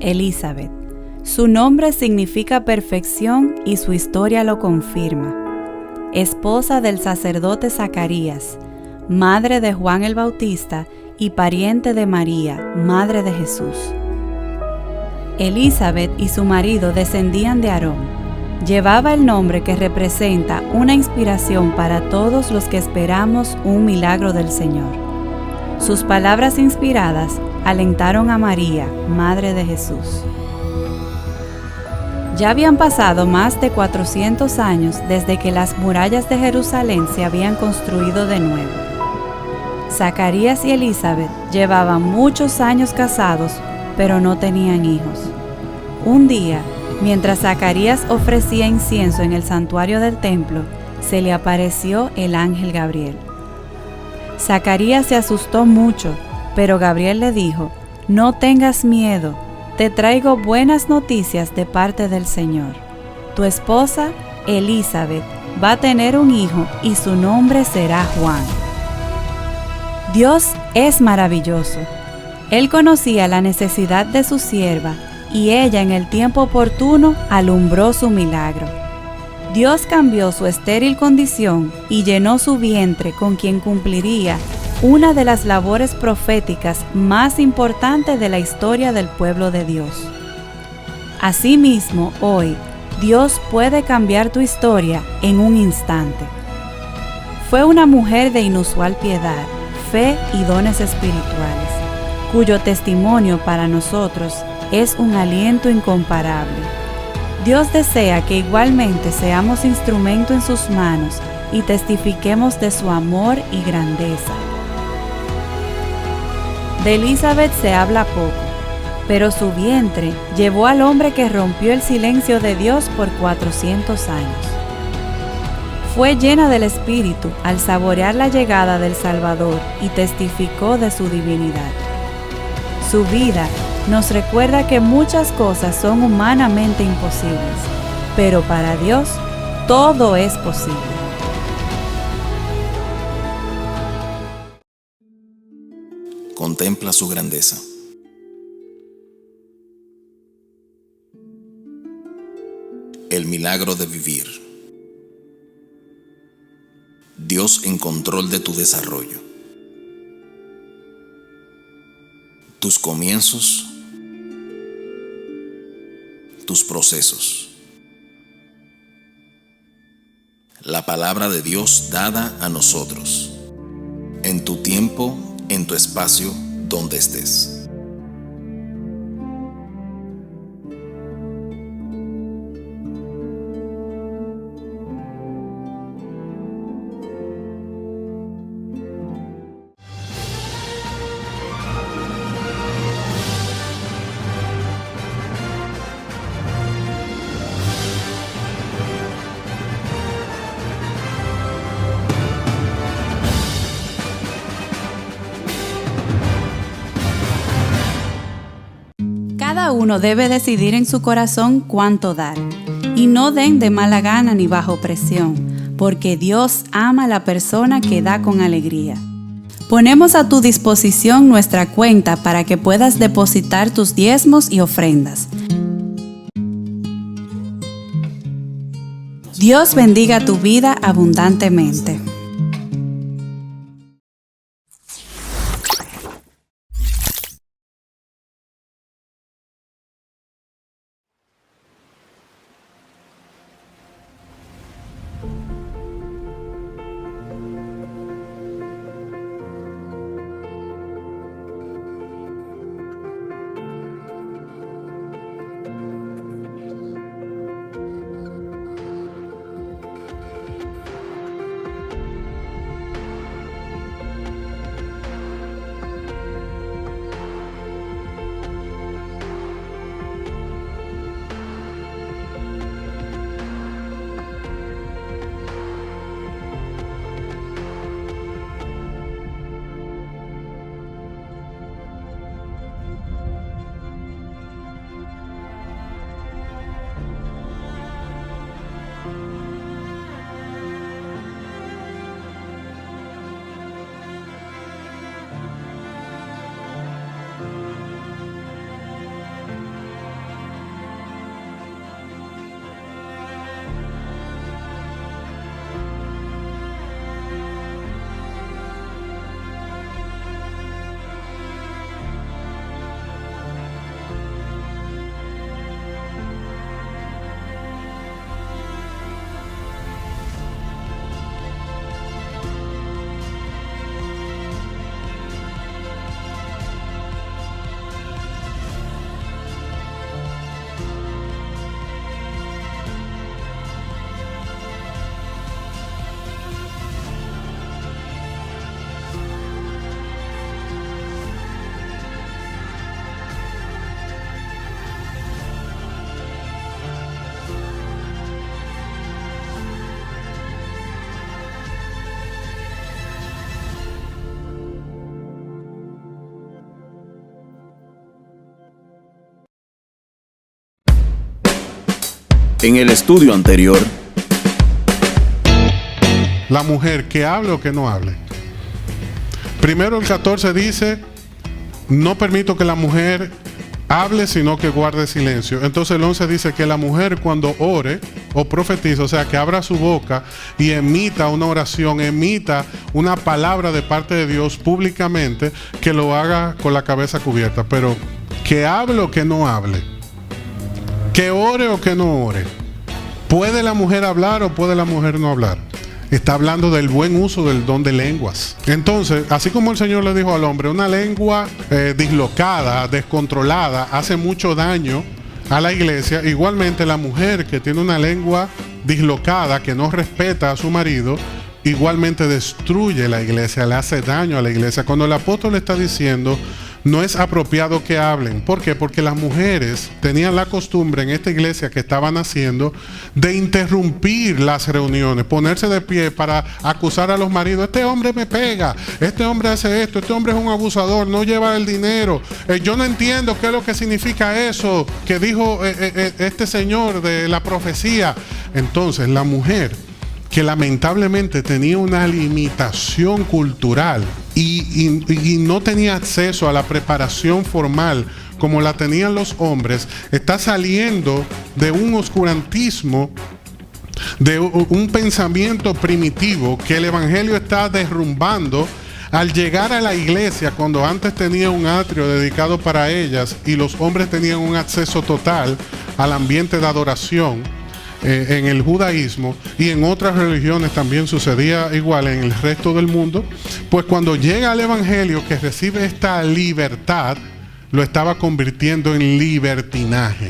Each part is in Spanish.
Elizabeth. Su nombre significa perfección y su historia lo confirma. Esposa del sacerdote Zacarías, madre de Juan el Bautista y pariente de María, madre de Jesús. Elizabeth y su marido descendían de Aarón. Llevaba el nombre que representa una inspiración para todos los que esperamos un milagro del Señor. Sus palabras inspiradas alentaron a María, madre de Jesús. Ya habían pasado más de 400 años desde que las murallas de Jerusalén se habían construido de nuevo. Zacarías y Elizabeth llevaban muchos años casados, pero no tenían hijos. Un día, mientras Zacarías ofrecía incienso en el santuario del templo, se le apareció el ángel Gabriel. Zacarías se asustó mucho, pero Gabriel le dijo: «No tengas miedo, te traigo buenas noticias de parte del Señor. Tu esposa, Elizabeth, va a tener un hijo y su nombre será Juan». Dios es maravilloso. Él conocía la necesidad de su sierva y ella en el tiempo oportuno alumbró su milagro. Dios cambió su estéril condición y llenó su vientre con quien cumpliría una de las labores proféticas más importantes de la historia del pueblo de Dios. Asimismo, hoy, Dios puede cambiar tu historia en un instante. Fue una mujer de inusual piedad, fe y dones espirituales, cuyo testimonio para nosotros es un aliento incomparable. Dios desea que igualmente seamos instrumento en sus manos y testifiquemos de su amor y grandeza. De Elizabeth se habla poco, pero su vientre llevó al hombre que rompió el silencio de Dios por 400 años. Fue llena del Espíritu al saborear la llegada del Salvador y testificó de su divinidad. Su vida nos recuerda que muchas cosas son humanamente imposibles, pero para Dios todo es posible. Contempla su grandeza. El milagro de vivir. Dios en control de tu desarrollo. Tus comienzos, tus procesos. La palabra de Dios dada a nosotros, en tu tiempo, en tu espacio, donde estés. Cada uno debe decidir en su corazón cuánto dar, y no den de mala gana ni bajo presión, porque Dios ama a la persona que da con alegría. Ponemos a tu disposición nuestra cuenta para que puedas depositar tus diezmos y ofrendas. Dios bendiga tu vida abundantemente. En el estudio anterior, la mujer, que hable o que no hable. Primero el 14 dice, no permito que la mujer hable, sino que guarde silencio. Entonces el 11 dice que la mujer cuando ore o profetice, o sea, que abra su boca y emita una oración, emita una palabra de parte de Dios públicamente, que lo haga con la cabeza cubierta. Pero que hable o que no hable, que ore o que no ore. ¿Puede la mujer hablar o puede la mujer no hablar? Está hablando del buen uso del don de lenguas. Entonces, así como el Señor le dijo al hombre, una lengua dislocada, descontrolada, hace mucho daño a la iglesia. Igualmente la mujer que tiene una lengua dislocada, que no respeta a su marido, igualmente destruye la iglesia, le hace daño a la iglesia. Cuando el apóstol está diciendo, no es apropiado que hablen. ¿Por qué? Porque las mujeres tenían la costumbre en esta iglesia que estaban haciendo de interrumpir las reuniones, ponerse de pie para acusar a los maridos. Este hombre me pega, este hombre hace esto, este hombre es un abusador, no lleva el dinero. Yo no entiendo qué es lo que significa eso que dijo este señor de la profecía. Entonces la mujer, que lamentablemente tenía una limitación cultural y no tenía acceso a la preparación formal como la tenían los hombres, está saliendo de un oscurantismo, de un pensamiento primitivo que el evangelio está derrumbando al llegar a la iglesia, cuando antes tenía un atrio dedicado para ellas y los hombres tenían un acceso total al ambiente de adoración. En el judaísmo y en otras religiones también sucedía igual en el resto del mundo. Pues cuando llega al evangelio, que recibe esta libertad, lo estaba convirtiendo en libertinaje.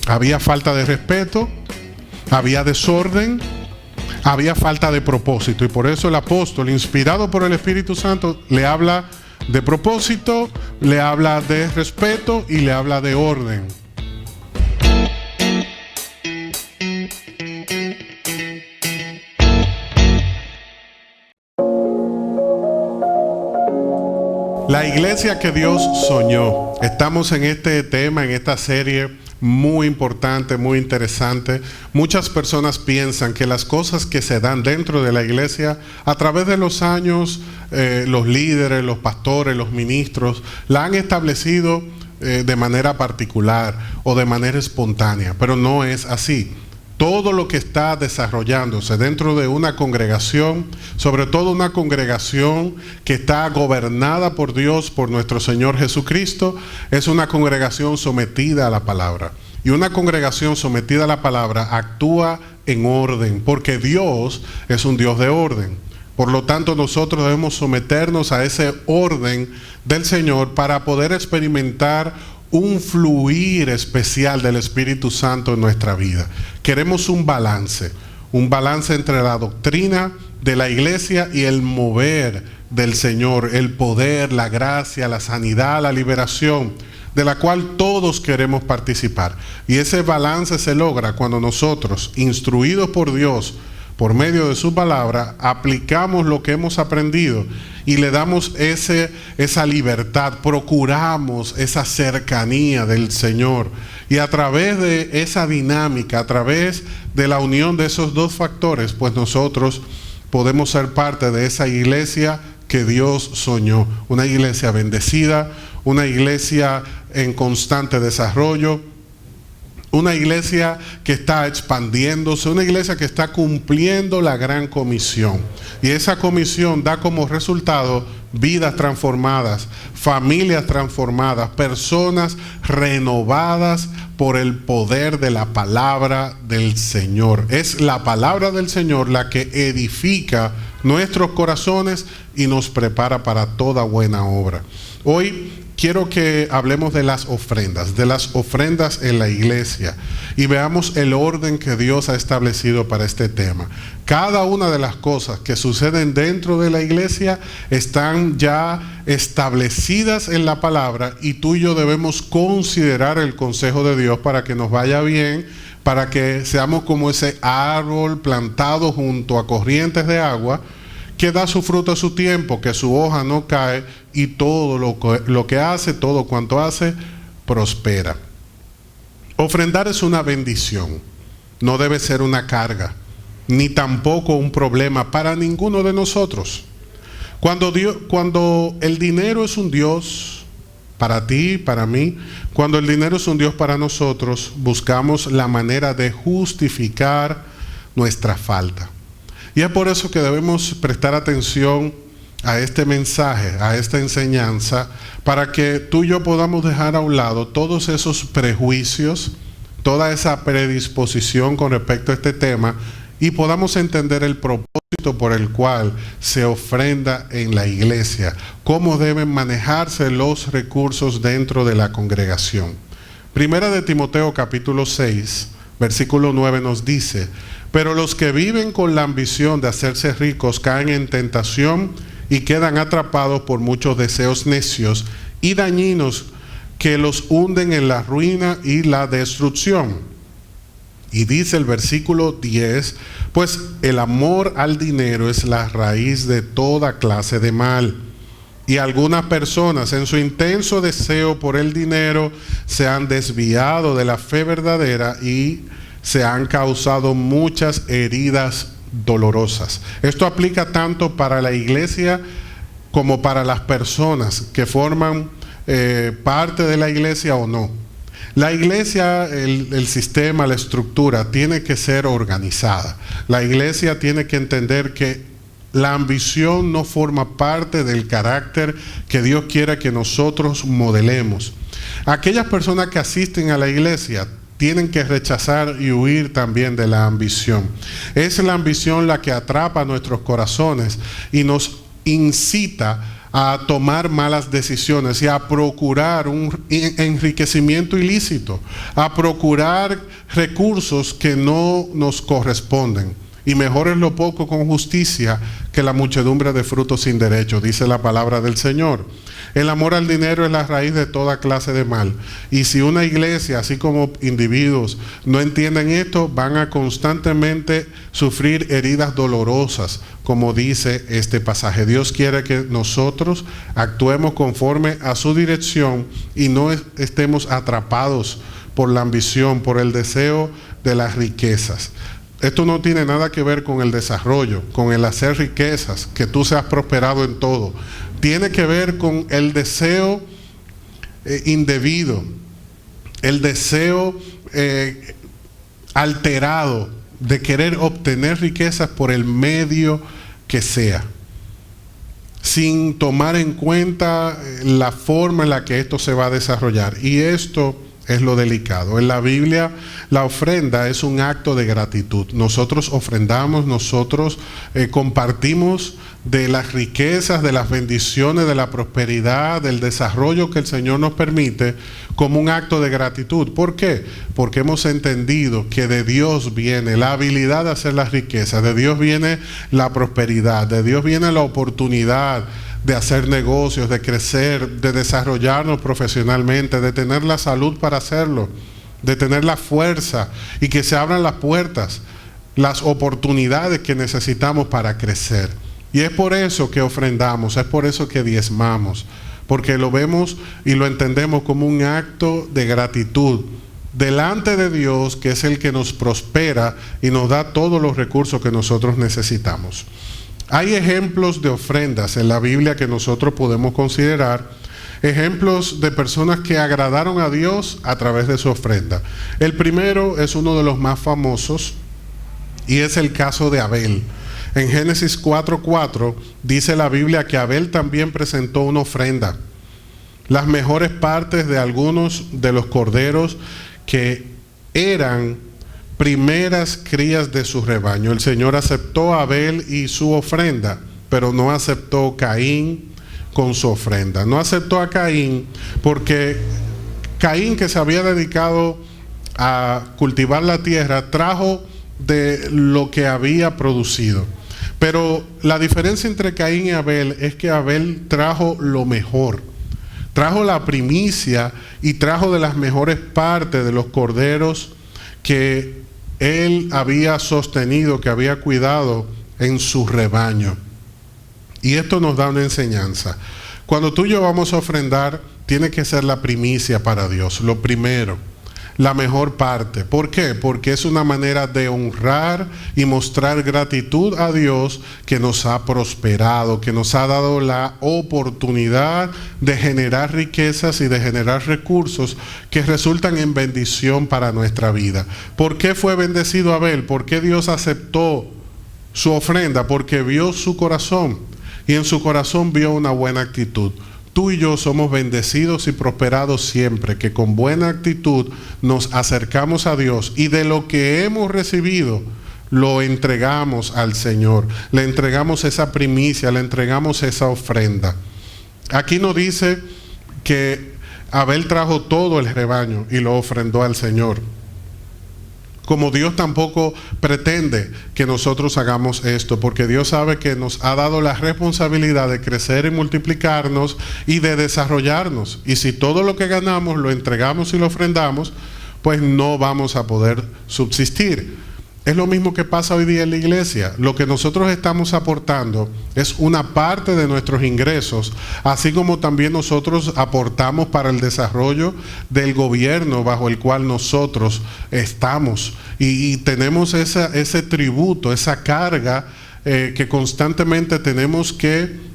Había falta de respeto, había desorden, había falta de propósito, y por eso el apóstol, inspirado por el Espíritu Santo, le habla de propósito, le habla de respeto y le habla de orden. La iglesia que Dios soñó. Estamos en este tema, en esta serie muy importante, muy interesante. Muchas personas piensan que las cosas que se dan dentro de la iglesia, a través de los años, los líderes, los pastores, los ministros, la han establecido de manera particular o de manera espontánea, pero no es así. Todo lo que está desarrollándose dentro de una congregación, sobre todo una congregación que está gobernada por Dios, por nuestro Señor Jesucristo, es una congregación sometida a la palabra. Y una congregación sometida a la palabra actúa en orden, porque Dios es un Dios de orden. Por lo tanto, nosotros debemos someternos a ese orden del Señor para poder experimentar un fluir especial del Espíritu Santo en nuestra vida. Queremos un balance entre la doctrina de la iglesia y el mover del Señor, el poder, la gracia, la sanidad, la liberación, de la cual todos queremos participar. Y ese balance se logra cuando nosotros, instruidos por Dios, por medio de su palabra, aplicamos lo que hemos aprendido y le damos esa libertad, procuramos esa cercanía del Señor. Y a través de esa dinámica, a través de la unión de esos dos factores, pues nosotros podemos ser parte de esa iglesia que Dios soñó. Una iglesia bendecida, una iglesia en constante desarrollo, una iglesia que está expandiéndose, una iglesia que está cumpliendo la gran comisión. Y esa comisión da como resultado vidas transformadas, familias transformadas, personas renovadas por el poder de la palabra del Señor. Es la palabra del Señor la que edifica nuestros corazones y nos prepara para toda buena obra. Hoy quiero que hablemos de las ofrendas en la iglesia y veamos el orden que Dios ha establecido para este tema. Cada una de las cosas que suceden dentro de la iglesia están ya establecidas en la palabra y tú y yo debemos considerar el consejo de Dios para que nos vaya bien, para que seamos como ese árbol plantado junto a corrientes de agua, que da su fruto a su tiempo, que su hoja no cae y todo lo que hace, todo cuanto hace, prospera. Ofrendar es una bendición. no debe ser una carga, ni tampoco un problema para ninguno de nosotros. Cuando el dinero es un Dios para ti, para mí, cuando el dinero es un Dios para nosotros, buscamos la manera de justificar nuestra falta. Y es por eso que debemos prestar atención a este mensaje, a esta enseñanza, para que tú y yo podamos dejar a un lado todos esos prejuicios, toda esa predisposición con respecto a este tema, y podamos entender el propósito por el cual se ofrenda en la iglesia, cómo deben manejarse los recursos dentro de la congregación. Primera de Timoteo capítulo 6, versículo 9 nos dice: pero los que viven con la ambición de hacerse ricos caen en tentación y quedan atrapados por muchos deseos necios y dañinos que los hunden en la ruina y la destrucción. Y dice el versículo 10, pues el amor al dinero es la raíz de toda clase de mal. Y algunas personas en su intenso deseo por el dinero se han desviado de la fe verdadera y se han causado muchas heridas dolorosas. Esto aplica tanto para la iglesia como para las personas que forman parte de la iglesia o no. La iglesia, el sistema, la estructura tiene que ser organizada. La iglesia tiene que entender que la ambición no forma parte del carácter que Dios quiere que nosotros modelemos. Aquellas personas que asisten a la iglesia tienen que rechazar y huir también de la ambición. Es la ambición la que atrapa nuestros corazones y nos incita a tomar malas decisiones y a procurar un enriquecimiento ilícito, a procurar recursos que no nos corresponden. Y mejor es lo poco con justicia que la muchedumbre de frutos sin derecho, dice la palabra del Señor. El amor al dinero es la raíz de toda clase de mal. Y si una iglesia, así como individuos, no entienden esto, van a constantemente sufrir heridas dolorosas, como dice este pasaje. Dios quiere que nosotros actuemos conforme a su dirección y no estemos atrapados por la ambición, por el deseo de las riquezas. Esto no tiene nada que ver con el desarrollo, con el hacer riquezas, que tú seas prosperado en todo. Tiene que ver con el deseo indebido, el deseo alterado de querer obtener riquezas por el medio que sea, sin tomar en cuenta la forma en la que esto se va a desarrollar. Y esto es lo delicado. En la Biblia, la ofrenda es un acto de gratitud. Nosotros ofrendamos, nosotros compartimos de las riquezas, de las bendiciones, de la prosperidad, del desarrollo que el Señor nos permite como un acto de gratitud. ¿Por qué? Porque hemos entendido que de Dios viene la habilidad de hacer las riquezas, de Dios viene la prosperidad, de Dios viene la oportunidad de hacer negocios, de crecer, de desarrollarnos profesionalmente, de tener la salud para hacerlo, de tener la fuerza y que se abran las puertas, las oportunidades que necesitamos para crecer. Y es por eso que ofrendamos, es por eso que diezmamos, porque lo vemos y lo entendemos como un acto de gratitud delante de Dios, que es el que nos prospera y nos da todos los recursos que nosotros necesitamos. Hay ejemplos de ofrendas en la Biblia que nosotros podemos considerar, ejemplos de personas que agradaron a Dios a través de su ofrenda. El primero es uno de los más famosos y es el caso de Abel. En Génesis 4:4 dice la Biblia que Abel también presentó una ofrenda, las mejores partes de algunos de los corderos que eran primeras crías de su rebaño. El Señor aceptó a Abel y su ofrenda, pero no aceptó Caín con su ofrenda. No aceptó a Caín porque Caín, que se había dedicado a cultivar la tierra, trajo de lo que había producido. Pero la diferencia entre Caín y Abel es que Abel trajo lo mejor, trajo la primicia y trajo de las mejores partes de los corderos que él había sostenido, que había cuidado en su rebaño. Y esto nos da una enseñanza. Cuando tú y yo vamos a ofrendar, tiene que ser la primicia para Dios, lo primero. la mejor parte. ¿Por qué? Porque es una manera de honrar y mostrar gratitud a Dios que nos ha prosperado, que nos ha dado la oportunidad de generar riquezas y de generar recursos que resultan en bendición para nuestra vida. ¿Por qué fue bendecido Abel? ¿Por qué Dios aceptó su ofrenda? Porque vio su corazón y en su corazón vio una buena actitud. Tú y yo somos bendecidos y prosperados siempre que con buena actitud nos acercamos a Dios y de lo que hemos recibido lo entregamos al Señor. Le entregamos esa primicia, le entregamos esa ofrenda. Aquí nos dice que Abel trajo todo el rebaño y lo ofrendó al Señor. Como Dios tampoco pretende que nosotros hagamos esto, porque Dios sabe que nos ha dado la responsabilidad de crecer y multiplicarnos y de desarrollarnos. Y si todo lo que ganamos lo entregamos y lo ofrendamos, pues no vamos a poder subsistir. Es lo mismo que pasa hoy día en la iglesia. Lo que nosotros estamos aportando es una parte de nuestros ingresos, así como también nosotros aportamos para el desarrollo del gobierno bajo el cual nosotros estamos. Y tenemos ese tributo, esa carga que constantemente tenemos que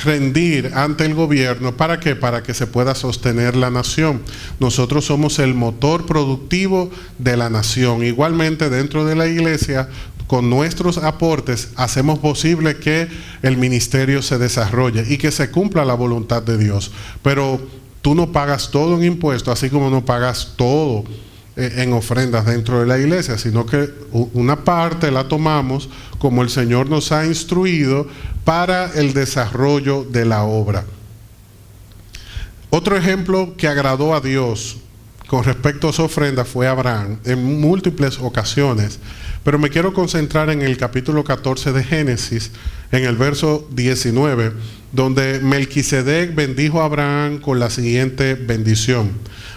rendir ante el gobierno. ¿Para qué? Para que se pueda sostener la nación. Nosotros somos el motor productivo de la nación. Igualmente dentro de la iglesia, con nuestros aportes hacemos posible que el ministerio se desarrolle y que se cumpla la voluntad de Dios. Pero tú no pagas todo en impuestos, así como no pagas todo en ofrendas dentro de la iglesia, sino que una parte la tomamos como el Señor nos ha instruido para el desarrollo de la obra. Otro ejemplo que agradó a Dios con respecto a su ofrenda fue Abraham en múltiples ocasiones, pero me quiero concentrar en el capítulo 14 de Génesis, en el verso 19, donde Melquisedec bendijo a Abraham con la siguiente bendición: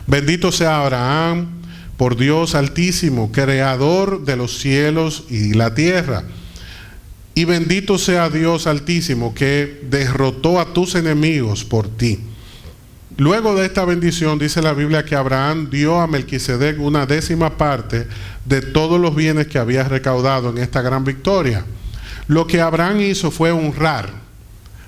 bendito sea Abraham por Dios Altísimo, creador de los cielos y la tierra. Y bendito sea Dios Altísimo, que derrotó a tus enemigos por ti. Luego de esta bendición, dice la Biblia que Abraham dio a Melquisedec una 10ª parte de todos los bienes que había recaudado en esta gran victoria. Lo que Abraham hizo fue honrar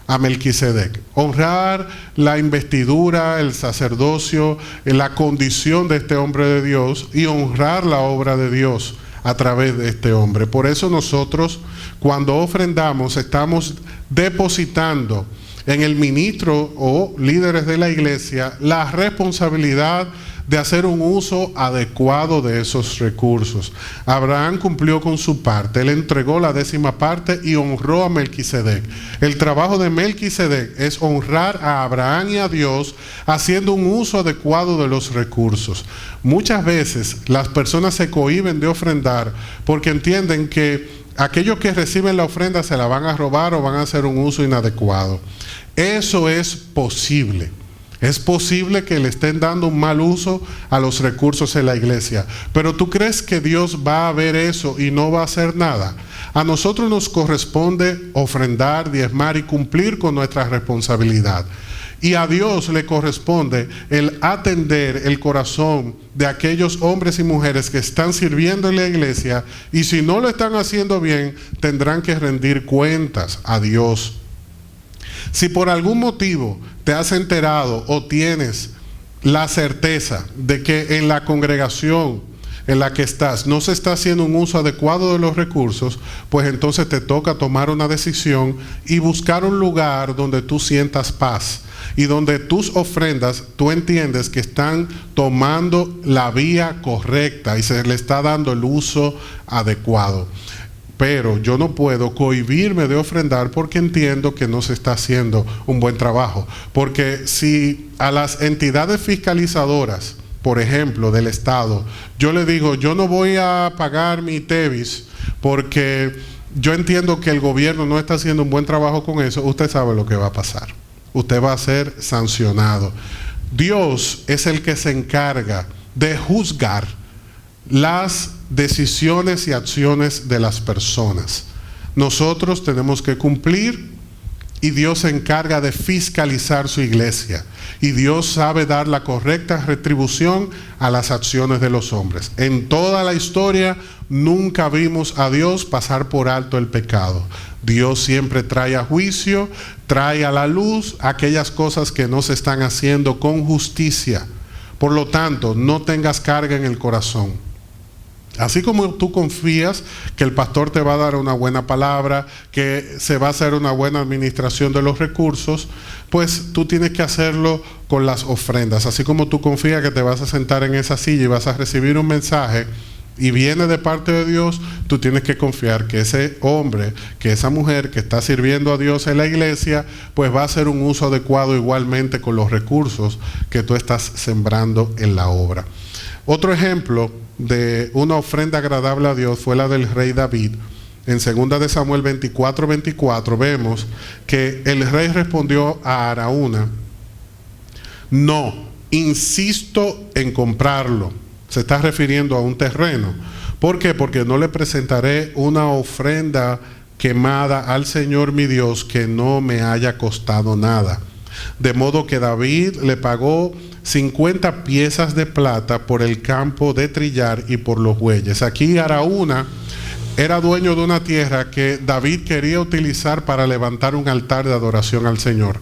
a Melquisedec, honrar la investidura, el sacerdocio, la condición de este hombre de Dios y honrar la obra de Dios a través de este hombre. Por eso nosotros, cuando ofrendamos, estamos depositando en el ministro o líderes de la iglesia la responsabilidad de hacer un uso adecuado de esos recursos. Abraham cumplió con su parte, él entregó la 10ª parte y honró a Melquisedec. El trabajo de Melquisedec es honrar a Abraham y a Dios haciendo un uso adecuado de los recursos. Muchas veces las personas se cohíben de ofrendar porque entienden que aquellos que reciben la ofrenda se la van a robar o van a hacer un uso inadecuado. Eso es posible. Es posible que le estén dando un mal uso a los recursos en la iglesia. Pero ¿tú crees que Dios va a ver eso y no va a hacer nada? A nosotros nos corresponde ofrendar, diezmar y cumplir con nuestra responsabilidad. Y a Dios le corresponde el atender el corazón de aquellos hombres y mujeres que están sirviendo en la iglesia, y si no lo están haciendo bien, tendrán que rendir cuentas a Dios. Si por algún motivo te has enterado o tienes la certeza de que en la congregación en la que estás no se está haciendo un uso adecuado de los recursos, pues entonces te toca tomar una decisión y buscar un lugar donde tú sientas paz y donde tus ofrendas tú entiendes que están tomando la vía correcta y se le está dando el uso adecuado. Pero yo no puedo cohibirme de ofrendar porque entiendo que no se está haciendo un buen trabajo. Porque si a las entidades fiscalizadoras, por ejemplo, del Estado, yo le digo, yo no voy a pagar mi TEVIS porque yo entiendo que el gobierno no está haciendo un buen trabajo con eso, usted sabe lo que va a pasar. Usted va a ser sancionado. Dios es el que se encarga de juzgar las decisiones y acciones de las personas. Nosotros tenemos que cumplir y Dios se encarga de fiscalizar su iglesia. Y Dios sabe dar la correcta retribución a las acciones de los hombres. En toda la historia nunca vimos a Dios pasar por alto el pecado. Dios siempre trae a juicio, trae a la luz aquellas cosas que no se están haciendo con justicia. Por lo tanto, no tengas carga en el corazón. Así como tú confías que el pastor te va a dar una buena palabra, que se va a hacer una buena administración de los recursos, pues tú tienes que hacerlo con las ofrendas. Así como tú confías que te vas a sentar en esa silla y vas a recibir un mensaje y viene de parte de Dios, tú tienes que confiar que ese hombre, que esa mujer que está sirviendo a Dios en la iglesia, pues va a hacer un uso adecuado igualmente con los recursos que tú estás sembrando en la obra. Otro ejemplo de una ofrenda agradable a Dios fue la del rey David. En 2 de Samuel 24:24 vemos que el rey respondió a Araúna: no, insisto en comprarlo. Se está refiriendo a un terreno. ¿Por qué? Porque no le presentaré una ofrenda quemada al Señor mi Dios que no me haya costado nada. De modo que David le pagó 50 piezas de plata por el campo de trillar y por los bueyes. Aquí Araúna era dueño de una tierra que David quería utilizar para levantar un altar de adoración al Señor.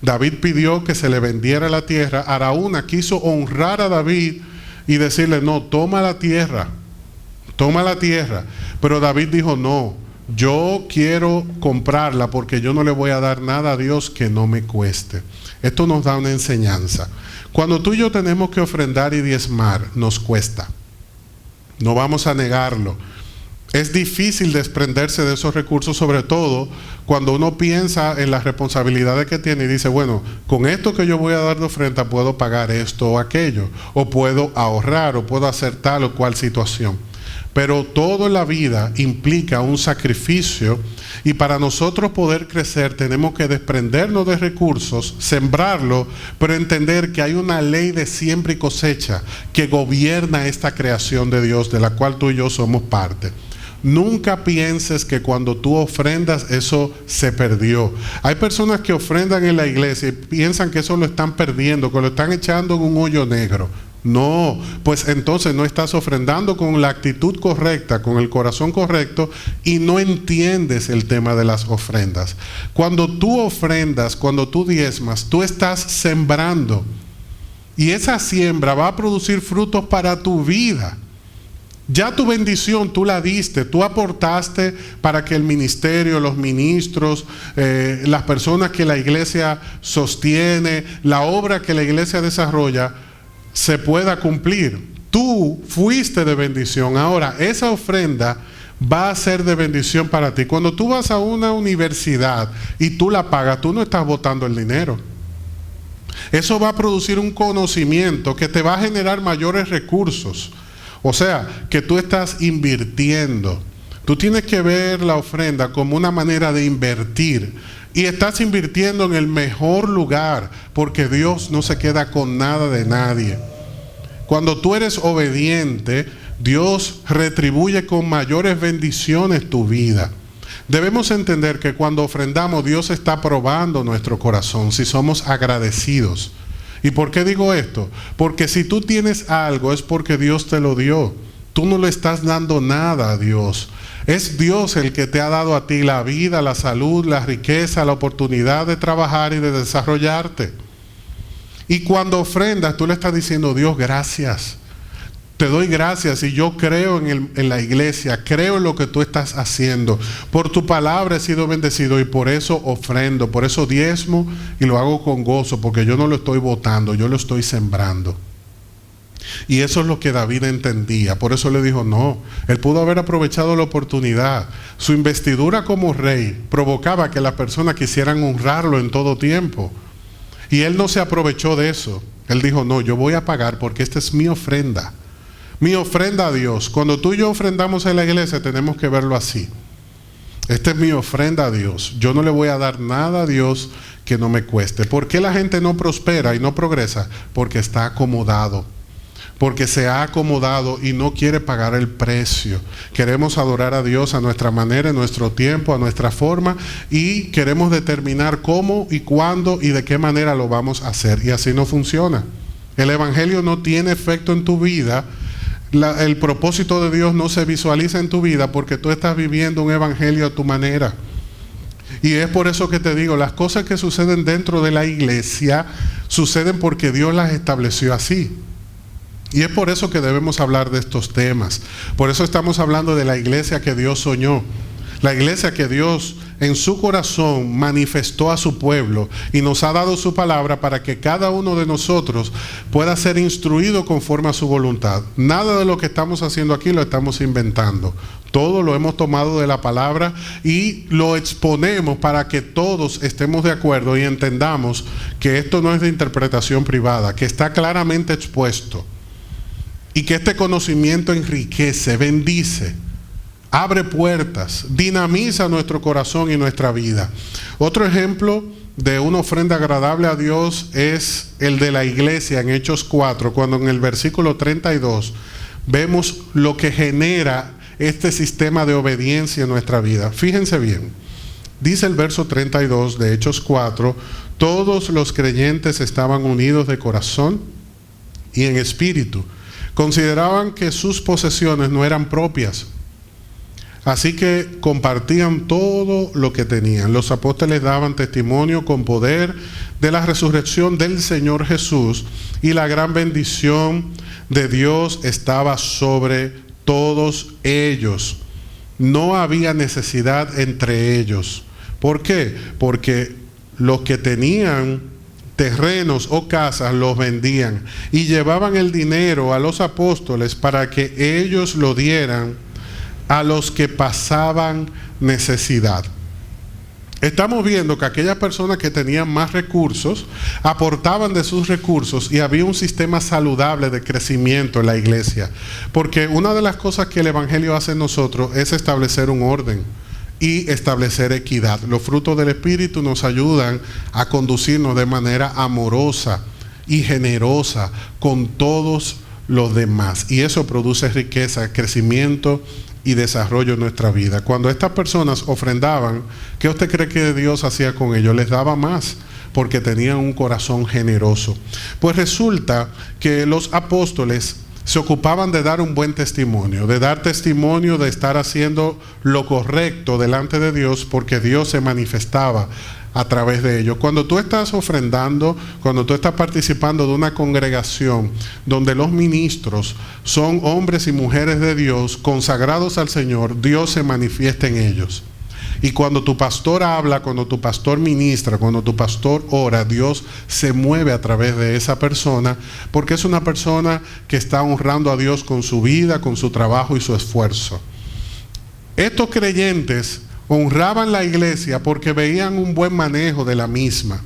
David pidió que se le vendiera la tierra. Araúna quiso honrar a David y decirle: no, toma la tierra. Pero David dijo: no, yo quiero comprarla porque yo no le voy a dar nada a Dios que no me cueste. Esto nos da una enseñanza. Cuando tú y yo tenemos que ofrendar y diezmar, nos cuesta. No vamos a negarlo. Es difícil desprenderse de esos recursos, sobre todo cuando uno piensa en las responsabilidades que tiene y dice: bueno, con esto que yo voy a dar de ofrenda puedo pagar esto o aquello, o puedo ahorrar, o puedo hacer tal o cual situación. Pero todo en la vida implica un sacrificio, y para nosotros poder crecer tenemos que desprendernos de recursos, sembrarlo, pero entender que hay una ley de siembra y cosecha que gobierna esta creación de Dios, de la cual tú y yo somos parte. Nunca pienses que cuando tú ofrendas eso se perdió. Hay personas que ofrendan en la iglesia y piensan que eso lo están perdiendo, que lo están echando en un hoyo negro. No, pues entonces no estás ofrendando con la actitud correcta, con el corazón correcto, y no entiendes el tema de las ofrendas. Cuando tú ofrendas, cuando tú diezmas, tú estás sembrando, y esa siembra va a producir frutos para tu vida. Ya tu bendición tú la diste, tú aportaste para que el ministerio, los ministros, las personas que la iglesia sostiene, la obra que la iglesia desarrolla, se pueda cumplir. Tú fuiste de bendición. Ahora, esa ofrenda va a ser de bendición para ti. Cuando tú vas a una universidad y tú la pagas, tú no estás botando el dinero. Eso va a producir un conocimiento que te va a generar mayores recursos. O sea, que tú estás invirtiendo. Tú tienes que ver la ofrenda como una manera de invertir. Y estás invirtiendo en el mejor lugar, porque Dios no se queda con nada de nadie. Cuando tú eres obediente, Dios retribuye con mayores bendiciones tu vida. Debemos entender que cuando ofrendamos, Dios está probando nuestro corazón, si somos agradecidos. ¿Y por qué digo esto? Porque si tú tienes algo es porque Dios te lo dio. Tú no le estás dando nada a Dios. Es Dios el que te ha dado a ti la vida, la salud, la riqueza, la oportunidad de trabajar y de desarrollarte. Y cuando ofrendas, tú le estás diciendo: Dios, gracias. Te doy gracias, y yo creo en la iglesia, creo en lo que tú estás haciendo. Por tu palabra he sido bendecido y por eso ofrendo, por eso diezmo, y lo hago con gozo, porque yo no lo estoy botando, yo lo estoy sembrando. Y eso es lo que David entendía. Por eso le dijo: no, él pudo haber aprovechado la oportunidad. Su investidura como rey provocaba que las personas quisieran honrarlo en todo tiempo, y él no se aprovechó de eso. Él dijo: no, yo voy a pagar porque esta es mi ofrenda a Dios. Cuando tú y yo ofrendamos en la iglesia, tenemos que verlo así. Esta es mi ofrenda a Dios. Yo no le voy a dar nada a Dios que no me cueste. ¿Por qué la gente no prospera y no progresa? Porque está acomodado. porque se ha acomodado y no quiere pagar el precio. Queremos adorar a Dios a nuestra manera, en nuestro tiempo, a nuestra forma, y queremos determinar cómo y cuándo y de qué manera lo vamos a hacer, y así no funciona. El evangelio no tiene efecto en tu vida. El propósito de Dios no se visualiza en tu vida porque tú estás viviendo un evangelio a tu manera. Y es por eso que te digo, las cosas que suceden dentro de la iglesia suceden porque Dios las estableció así. Y es por eso que debemos hablar de estos temas. Por eso estamos hablando de la iglesia que Dios soñó. La iglesia que Dios en su corazón manifestó a su pueblo y nos ha dado su palabra para que cada uno de nosotros pueda ser instruido conforme a su voluntad. Nada de lo que estamos haciendo aquí lo estamos inventando. Todo lo hemos tomado de la palabra y lo exponemos para que todos estemos de acuerdo y entendamos que esto no es de interpretación privada, que está claramente expuesto y que este conocimiento enriquece, bendice, abre puertas, dinamiza nuestro corazón y nuestra vida. Otro ejemplo de una ofrenda agradable a Dios es el de la iglesia en Hechos 4, cuando en el versículo 32 vemos lo que genera este sistema de obediencia en nuestra vida. Fíjense bien, dice el verso 32 de Hechos 4, todos los creyentes estaban unidos de corazón y en espíritu. Consideraban que sus posesiones no eran propias, así que compartían todo lo que tenían. Los apóstoles daban testimonio con poder de la resurrección del Señor Jesús, y la gran bendición de Dios estaba sobre todos ellos. No había necesidad entre ellos. ¿Por qué? Porque los que tenían terrenos o casas los vendían y llevaban el dinero a los apóstoles para que ellos lo dieran a los que pasaban necesidad. Estamos viendo que aquellas personas que tenían más recursos aportaban de sus recursos y había un sistema saludable de crecimiento en la iglesia, porque una de las cosas que el evangelio hace en nosotros es establecer un orden y establecer equidad. Los frutos del Espíritu nos ayudan a conducirnos de manera amorosa y generosa con todos los demás, y eso produce riqueza, crecimiento y desarrollo en nuestra vida. Cuando estas personas ofrendaban, ¿qué usted cree que Dios hacía con ellos? Les daba más, porque tenían un corazón generoso. Pues resulta que los apóstoles se ocupaban de dar un buen testimonio, de dar testimonio de estar haciendo lo correcto delante de Dios, porque Dios se manifestaba a través de ellos. Cuando tú estás ofrendando, cuando tú estás participando de una congregación donde los ministros son hombres y mujeres de Dios, consagrados al Señor, Dios se manifiesta en ellos. Y cuando tu pastor habla, cuando tu pastor ministra, cuando tu pastor ora, Dios se mueve a través de esa persona, porque es una persona que está honrando a Dios con su vida, con su trabajo y su esfuerzo. Estos creyentes honraban la iglesia porque veían un buen manejo de la misma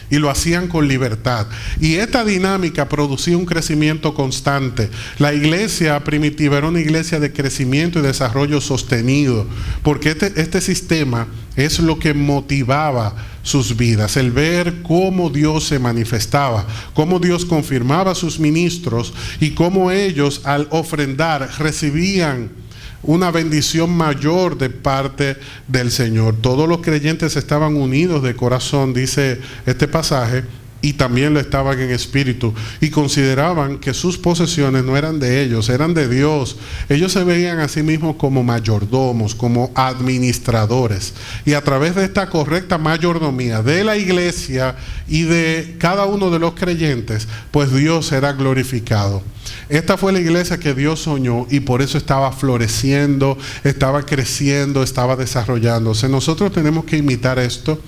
y lo hacían con libertad, y esta dinámica producía un crecimiento constante. La iglesia primitiva era una iglesia de crecimiento y desarrollo sostenido, porque este sistema es lo que motivaba sus vidas, el ver cómo Dios se manifestaba, cómo Dios confirmaba a sus ministros y cómo ellos al ofrendar recibían una bendición mayor de parte del Señor. Todos los creyentes estaban unidos de corazón, dice este pasaje, y también lo estaban en espíritu, y consideraban que sus posesiones no eran de ellos, eran de Dios. Ellos se veían a sí mismos como mayordomos, como administradores, y a través de esta correcta mayordomía de la iglesia y de cada uno de los creyentes, pues Dios será glorificado. Esta fue la iglesia que Dios soñó, y por eso estaba floreciendo, estaba creciendo, estaba desarrollándose. Nosotros tenemos que imitar esto,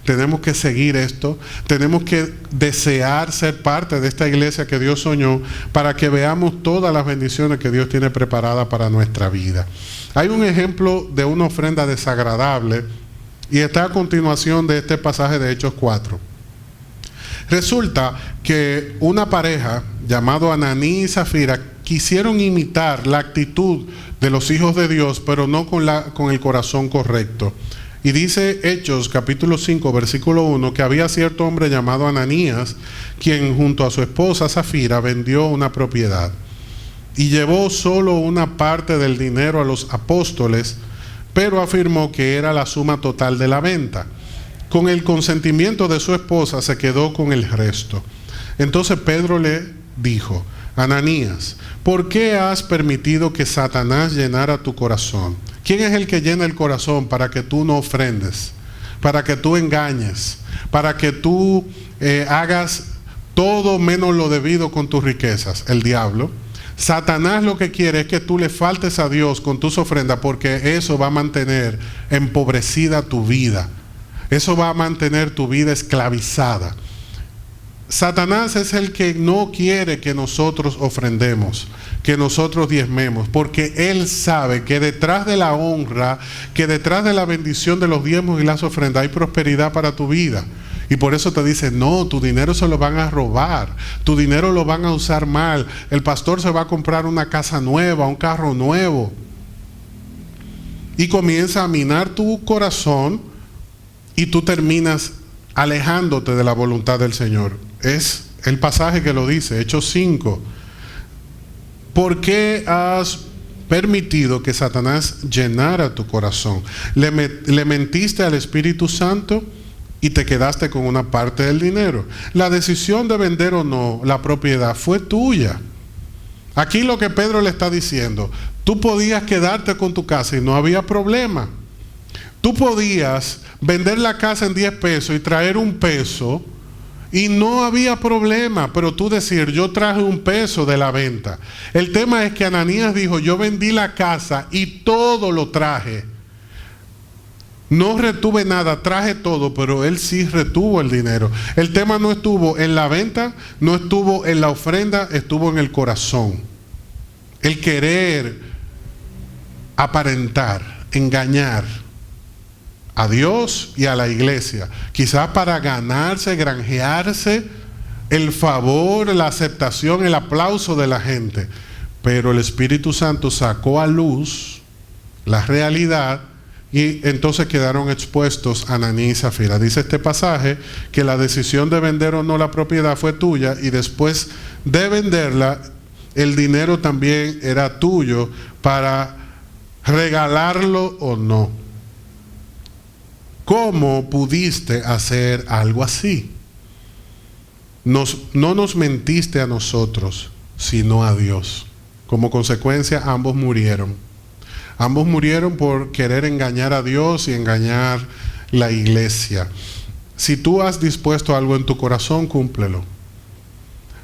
tenemos que seguir esto, tenemos que desear ser parte de esta iglesia que Dios soñó, para que veamos todas las bendiciones que Dios tiene preparadas para nuestra vida. Hay un ejemplo de una ofrenda desagradable, y está a continuación de este pasaje de Hechos 4. Resulta que una pareja llamado Ananí y Zafira quisieron imitar la actitud de los hijos de Dios, pero no con el corazón correcto. Y dice Hechos capítulo 5 versículo 1 que había cierto hombre llamado Ananías, quien junto a su esposa Zafira vendió una propiedad y llevó solo una parte del dinero a los apóstoles, pero afirmó que era la suma total de la venta. Con el consentimiento de su esposa se quedó con el resto. Entonces Pedro le dijo: Ananías, ¿por qué has permitido que Satanás llenara tu corazón? ¿Quién es el que llena el corazón para que tú no ofrendes, para que tú engañes, para que tú hagas todo menos lo debido con tus riquezas? El diablo. Satanás lo que quiere es que tú le faltes a Dios con tus ofrendas, porque eso va a mantener empobrecida tu vida. Eso va a mantener tu vida esclavizada. Satanás es el que no quiere que nosotros ofrendemos, que nosotros diezmemos, porque él sabe que detrás de la honra, que detrás de la bendición de los diezmos y las ofrendas hay prosperidad para tu vida. Y por eso te dice: no, tu dinero se lo van a robar, tu dinero lo van a usar mal, el pastor se va a comprar una casa nueva, un carro nuevo. Y comienza a minar tu corazón y tú terminas alejándote de la voluntad del Señor. Es el pasaje que lo dice, Hechos 5. ¿Por qué has permitido que Satanás llenara tu corazón? Le mentiste al Espíritu Santo y te quedaste con una parte del dinero. La decisión de vender o no la propiedad fue tuya. Aquí lo que Pedro le está diciendo: tú podías quedarte con tu casa y no había problema. Tú podías vender la casa en 10 pesos y traer 1 peso y no había problema, pero tú decir: yo traje 1 peso de la venta. El tema es que Ananías dijo: yo vendí la casa y todo lo traje. No retuve nada, traje todo, pero él sí retuvo el dinero. El tema no estuvo en la venta, no estuvo en la ofrenda, estuvo en el corazón. El querer aparentar, engañar a Dios y a la iglesia, quizás para ganarse, granjearse el favor, la aceptación, el aplauso de la gente. Pero el Espíritu Santo sacó a luz la realidad y entonces quedaron expuestos Ananías y Zafira. Dice este pasaje que la decisión de vender o no la propiedad fue tuya, y después de venderla el dinero también era tuyo para regalarlo o no. ¿Cómo pudiste hacer algo así? No nos mentiste a nosotros, sino a Dios. Como consecuencia, ambos murieron. Ambos murieron por querer engañar a Dios y engañar la iglesia. Si tú has dispuesto algo en tu corazón, cúmplelo.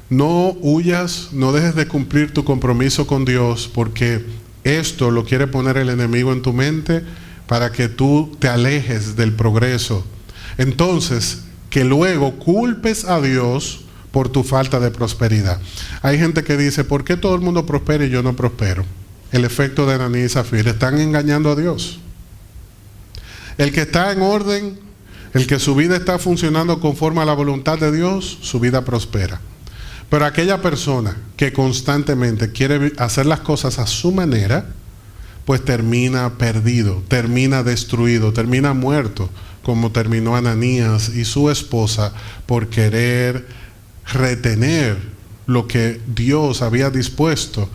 No huyas, no dejes de cumplir tu compromiso con Dios, porque esto lo quiere poner el enemigo en tu mente para que tú te alejes del progreso. Entonces, que luego culpes a Dios por tu falta de prosperidad. Hay gente que dice: ¿por qué todo el mundo prospera y yo no prospero? El efecto de Ananías y Zafira. Están engañando a Dios. El que está en orden, el que su vida está funcionando conforme a la voluntad de Dios, su vida prospera. Pero aquella persona que constantemente quiere hacer las cosas a su manera, pues termina perdido, termina destruido, termina muerto, como terminó Ananías y su esposa por querer retener lo que Dios había dispuesto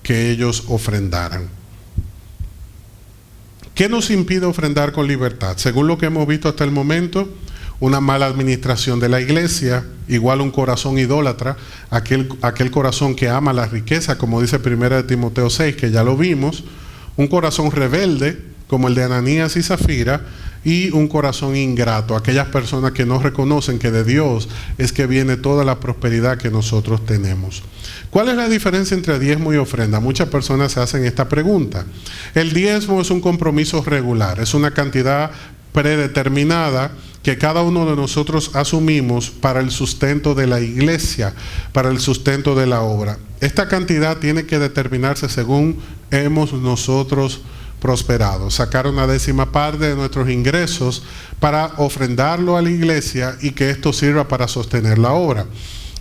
que ellos ofrendaran. ¿Qué nos impide ofrendar con libertad? Según lo que hemos visto hasta el momento, una mala administración de la iglesia, igual un corazón idólatra, aquel corazón que ama la riqueza, como dice 1 Timoteo 6, que ya lo vimos, un corazón rebelde, como el de Ananías y Zafira, y un corazón ingrato, aquellas personas que no reconocen que de Dios es que viene toda la prosperidad que nosotros tenemos. ¿Cuál es la diferencia entre diezmo y ofrenda? Muchas personas se hacen esta pregunta. El diezmo es un compromiso regular, es una cantidad predeterminada que cada uno de nosotros asumimos para el sustento de la iglesia, para el sustento de la obra. Esta cantidad tiene que determinarse según hemos nosotros prosperado, sacar una 10ª parte de nuestros ingresos para ofrendarlo a la iglesia y que esto sirva para sostener la obra.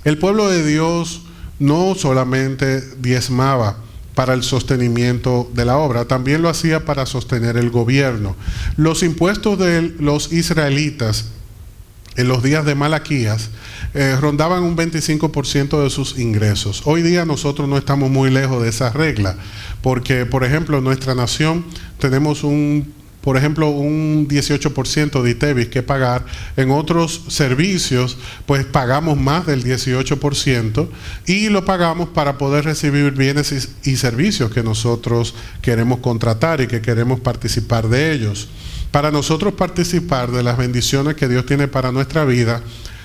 El pueblo de Dios no solamente diezmaba para el sostenimiento de la obra. También lo hacía para sostener el gobierno. Los impuestos de los israelitas en los días de Malaquías rondaban un 25% de sus ingresos. Hoy día nosotros no estamos muy lejos de esa regla, porque, por ejemplo, en nuestra nación tenemos un 18% de ITEVIS que pagar. En otros servicios, pues pagamos más del 18% y lo pagamos para poder recibir bienes y servicios que nosotros queremos contratar y que queremos participar de ellos. Para nosotros participar de las bendiciones que Dios tiene para nuestra vida,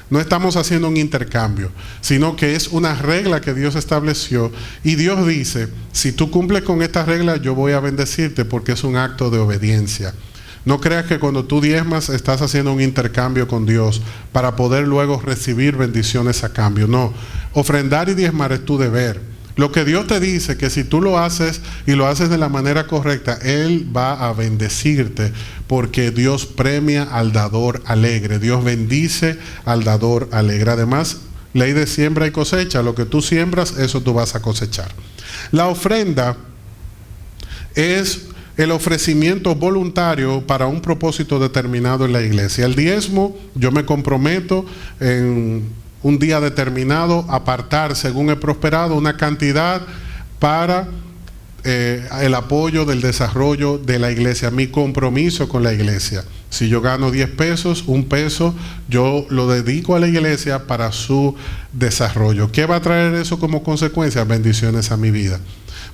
no estamos haciendo un intercambio, sino que es una regla que Dios estableció y Dios dice, si tú cumples con esta regla, yo voy a bendecirte porque es un acto de obediencia. No creas que cuando tú diezmas estás haciendo un intercambio con Dios para poder luego recibir bendiciones a cambio. No, ofrendar y diezmar es tu deber. Lo que Dios te dice, que si tú lo haces y lo haces de la manera correcta, Él va a bendecirte, porque Dios premia al dador alegre. Dios bendice al dador alegre. Además, ley de siembra y cosecha. Lo que tú siembras, eso tú vas a cosechar. La ofrenda es el ofrecimiento voluntario para un propósito determinado en la iglesia. El diezmo, yo me comprometo en un día determinado apartar, según he prosperado, una cantidad para el apoyo del desarrollo de la iglesia, mi compromiso con la iglesia. Si yo gano 10 pesos, 1 peso, yo lo dedico a la iglesia para su desarrollo. ¿Qué va a traer eso como consecuencia? Bendiciones a mi vida.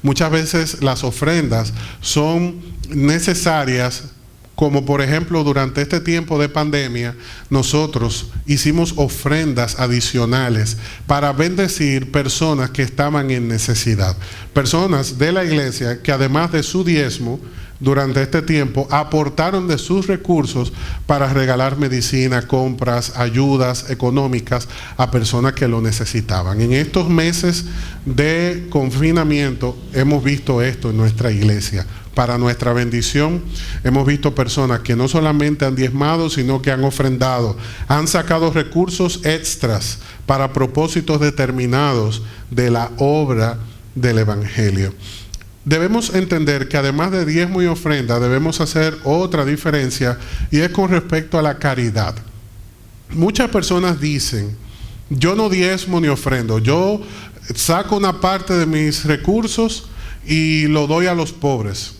Muchas veces las ofrendas son necesarias, como por ejemplo durante este tiempo de pandemia, nosotros hicimos ofrendas adicionales para bendecir personas que estaban en necesidad. Personas de la iglesia que además de su diezmo, durante este tiempo aportaron de sus recursos para regalar medicina, compras, ayudas económicas a personas que lo necesitaban. En estos meses de confinamiento hemos visto esto en nuestra iglesia. Para nuestra bendición, hemos visto personas que no solamente han diezmado, sino que han ofrendado, han sacado recursos extras para propósitos determinados de la obra del Evangelio. Debemos entender que además de diezmo y ofrenda, debemos hacer otra diferencia, y es con respecto a la caridad. Muchas personas dicen, yo no diezmo ni ofrendo, yo saco una parte de mis recursos y lo doy a los pobres.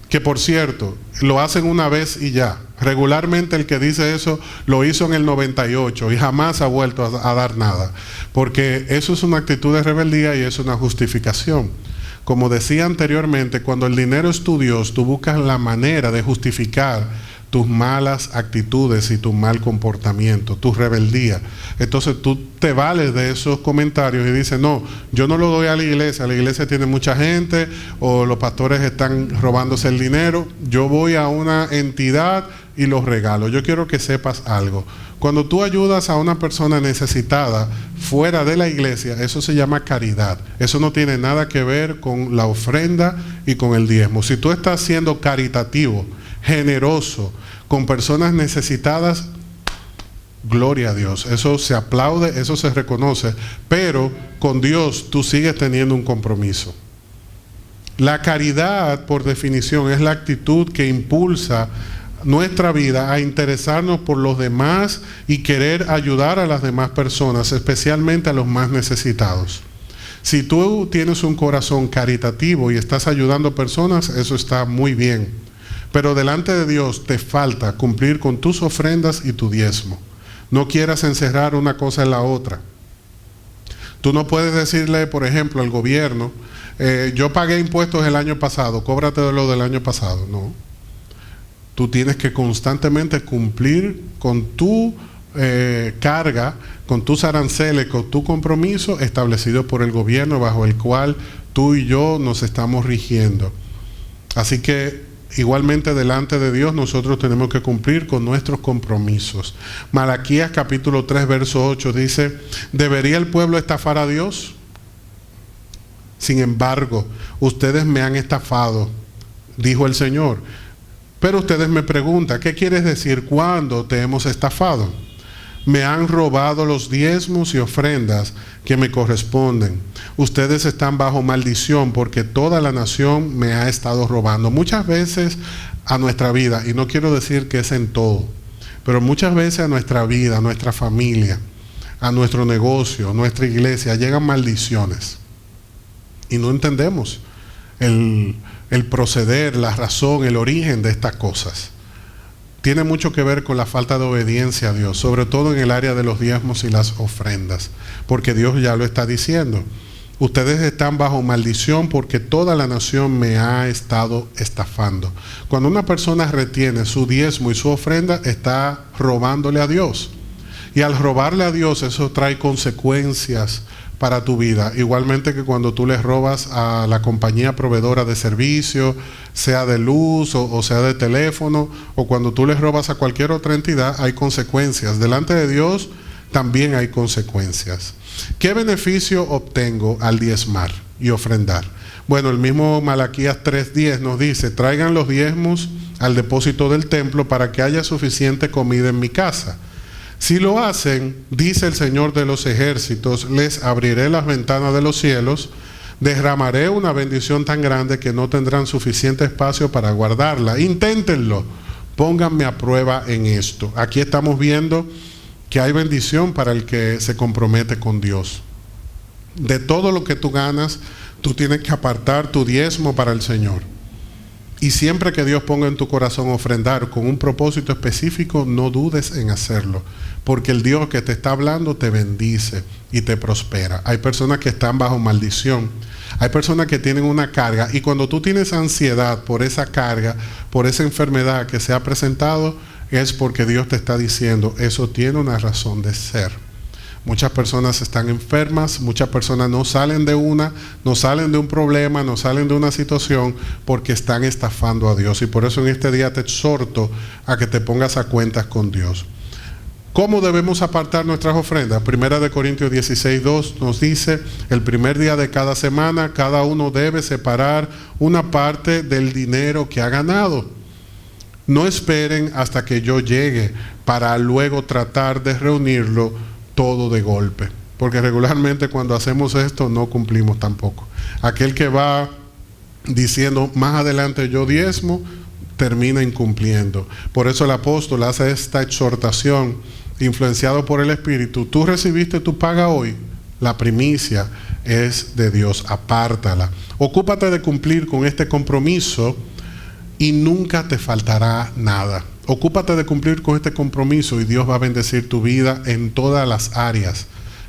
Que por cierto, lo hacen una vez y ya. Regularmente el que dice eso lo hizo en el 98 y jamás ha vuelto a dar nada. Porque eso es una actitud de rebeldía y es una justificación. Como decía anteriormente, cuando el dinero es tu Dios, tú buscas la manera de justificar tus malas actitudes y tu mal comportamiento, tu rebeldía. Entonces tú te vales de esos comentarios y dices, no, yo no lo doy a la iglesia tiene mucha gente, o los pastores están robándose el dinero, yo voy a una entidad y los regalo. Yo quiero que sepas algo. Cuando tú ayudas a una persona necesitada fuera de la iglesia, eso se llama caridad. Eso no tiene nada que ver con la ofrenda y con el diezmo. Si tú estás siendo caritativo, generoso con personas necesitadas, gloria a Dios, eso se aplaude, eso se reconoce, pero con Dios tú sigues teniendo un compromiso. La caridad, por definición, es la actitud que impulsa nuestra vida a interesarnos por los demás y querer ayudar a las demás personas, especialmente a los más necesitados. Si tú tienes un corazón caritativo y estás ayudando personas, eso está muy bien. Pero delante de Dios te falta cumplir con tus ofrendas y tu diezmo. No quieras encerrar una cosa en la otra. Tú no puedes decirle, por ejemplo, al gobierno, yo pagué impuestos el año pasado, cóbrate de lo del año pasado. No. Tú tienes que constantemente cumplir con tu carga, con tus aranceles, con tu compromiso establecido por el gobierno bajo el cual tú y yo nos estamos rigiendo. Así que igualmente delante de Dios nosotros tenemos que cumplir con nuestros compromisos. Malaquías capítulo 3 verso 8 dice, ¿debería el pueblo estafar a Dios? Sin embargo, ustedes me han estafado, dijo el Señor. Pero ustedes me preguntan, ¿qué quieres decir cuando te hemos estafado? Me han robado los diezmos y ofrendas que me corresponden. Ustedes están bajo maldición porque toda la nación me ha estado robando. Muchas veces a nuestra vida, y no quiero decir que es en todo, pero muchas veces a nuestra vida, a nuestra familia, a nuestro negocio, a nuestra iglesia, llegan maldiciones. Y no entendemos el proceder, la razón, el origen de estas cosas. Tiene mucho que ver con la falta de obediencia a Dios, sobre todo en el área de los diezmos y las ofrendas, porque Dios ya lo está diciendo. Ustedes están bajo maldición porque toda la nación me ha estado estafando. Cuando una persona retiene su diezmo y su ofrenda, está robándole a Dios. Y al robarle a Dios, eso trae consecuencias para tu vida. Igualmente que cuando tú le robas a la compañía proveedora de servicio, sea de luz o sea de teléfono, o cuando tú le robas a cualquier otra entidad, hay consecuencias. Delante de Dios también hay consecuencias. ¿Qué beneficio obtengo al diezmar y ofrendar? Bueno, el mismo Malaquías 3:10 nos dice: traigan los diezmos al depósito del templo para que haya suficiente comida en mi casa. Si lo hacen, dice el Señor de los ejércitos, les abriré las ventanas de los cielos, derramaré una bendición tan grande que no tendrán suficiente espacio para guardarla. Inténtenlo, pónganme a prueba en esto. Aquí estamos viendo que hay bendición para el que se compromete con Dios. De todo lo que tú ganas, tú tienes que apartar tu diezmo para el Señor. Y siempre que Dios ponga en tu corazón ofrendar con un propósito específico, no dudes en hacerlo, porque el Dios que te está hablando te bendice y te prospera. Hay personas que están bajo maldición, hay personas que tienen una carga, y cuando tú tienes ansiedad por esa carga, por esa enfermedad que se ha presentado, es porque Dios te está diciendo, eso tiene una razón de ser. Muchas personas están enfermas, muchas personas no salen de un problema, no salen de una situación porque están estafando a Dios. Y por eso en este día te exhorto a que te pongas a cuentas con Dios. ¿Cómo debemos apartar nuestras ofrendas? 1 Corintios 16:2 nos dice: el primer día de cada semana, cada uno debe separar una parte del dinero que ha ganado. No esperen hasta que yo llegue para luego tratar de reunirlo todo de golpe, porque regularmente cuando hacemos esto no cumplimos tampoco. Aquel que va diciendo más adelante yo diezmo, termina incumpliendo. Por eso el apóstol hace esta exhortación, influenciado por el Espíritu: tú recibiste tu paga hoy, la primicia es de Dios, apártala. Ocúpate de cumplir con este compromiso y nunca te faltará nada. Ocúpate de cumplir con este compromiso y Dios va a bendecir tu vida en todas las áreas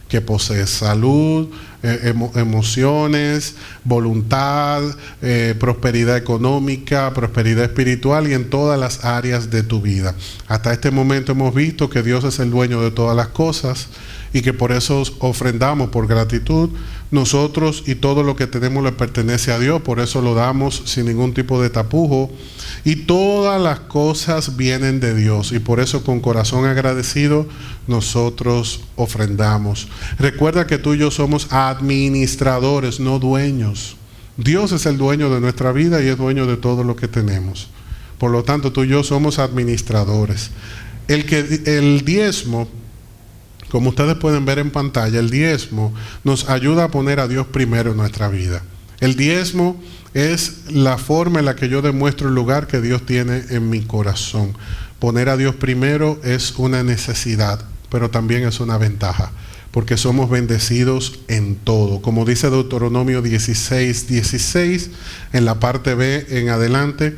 que posees: salud, emociones, voluntad, prosperidad económica, prosperidad espiritual, y en todas las áreas de tu vida. Hasta este momento hemos visto que Dios es el dueño de todas las cosas y que por eso ofrendamos por gratitud. Nosotros y todo lo que tenemos le pertenece a Dios, por eso lo damos sin ningún tipo de tapujo, y todas las cosas vienen de Dios, y por eso con corazón agradecido nosotros ofrendamos. Recuerda que tú y yo somos administradores, no dueños. Dios es el dueño de nuestra vida y es dueño de todo lo que tenemos. Por lo tanto, tú y yo somos administradores. El diezmo, como ustedes pueden ver en pantalla, el diezmo nos ayuda a poner a Dios primero en nuestra vida. El diezmo es la forma en la que yo demuestro el lugar que Dios tiene en mi corazón. Poner a Dios primero es una necesidad, pero también es una ventaja, porque somos bendecidos en todo. Como dice Deuteronomio 16:16, en la parte B en adelante: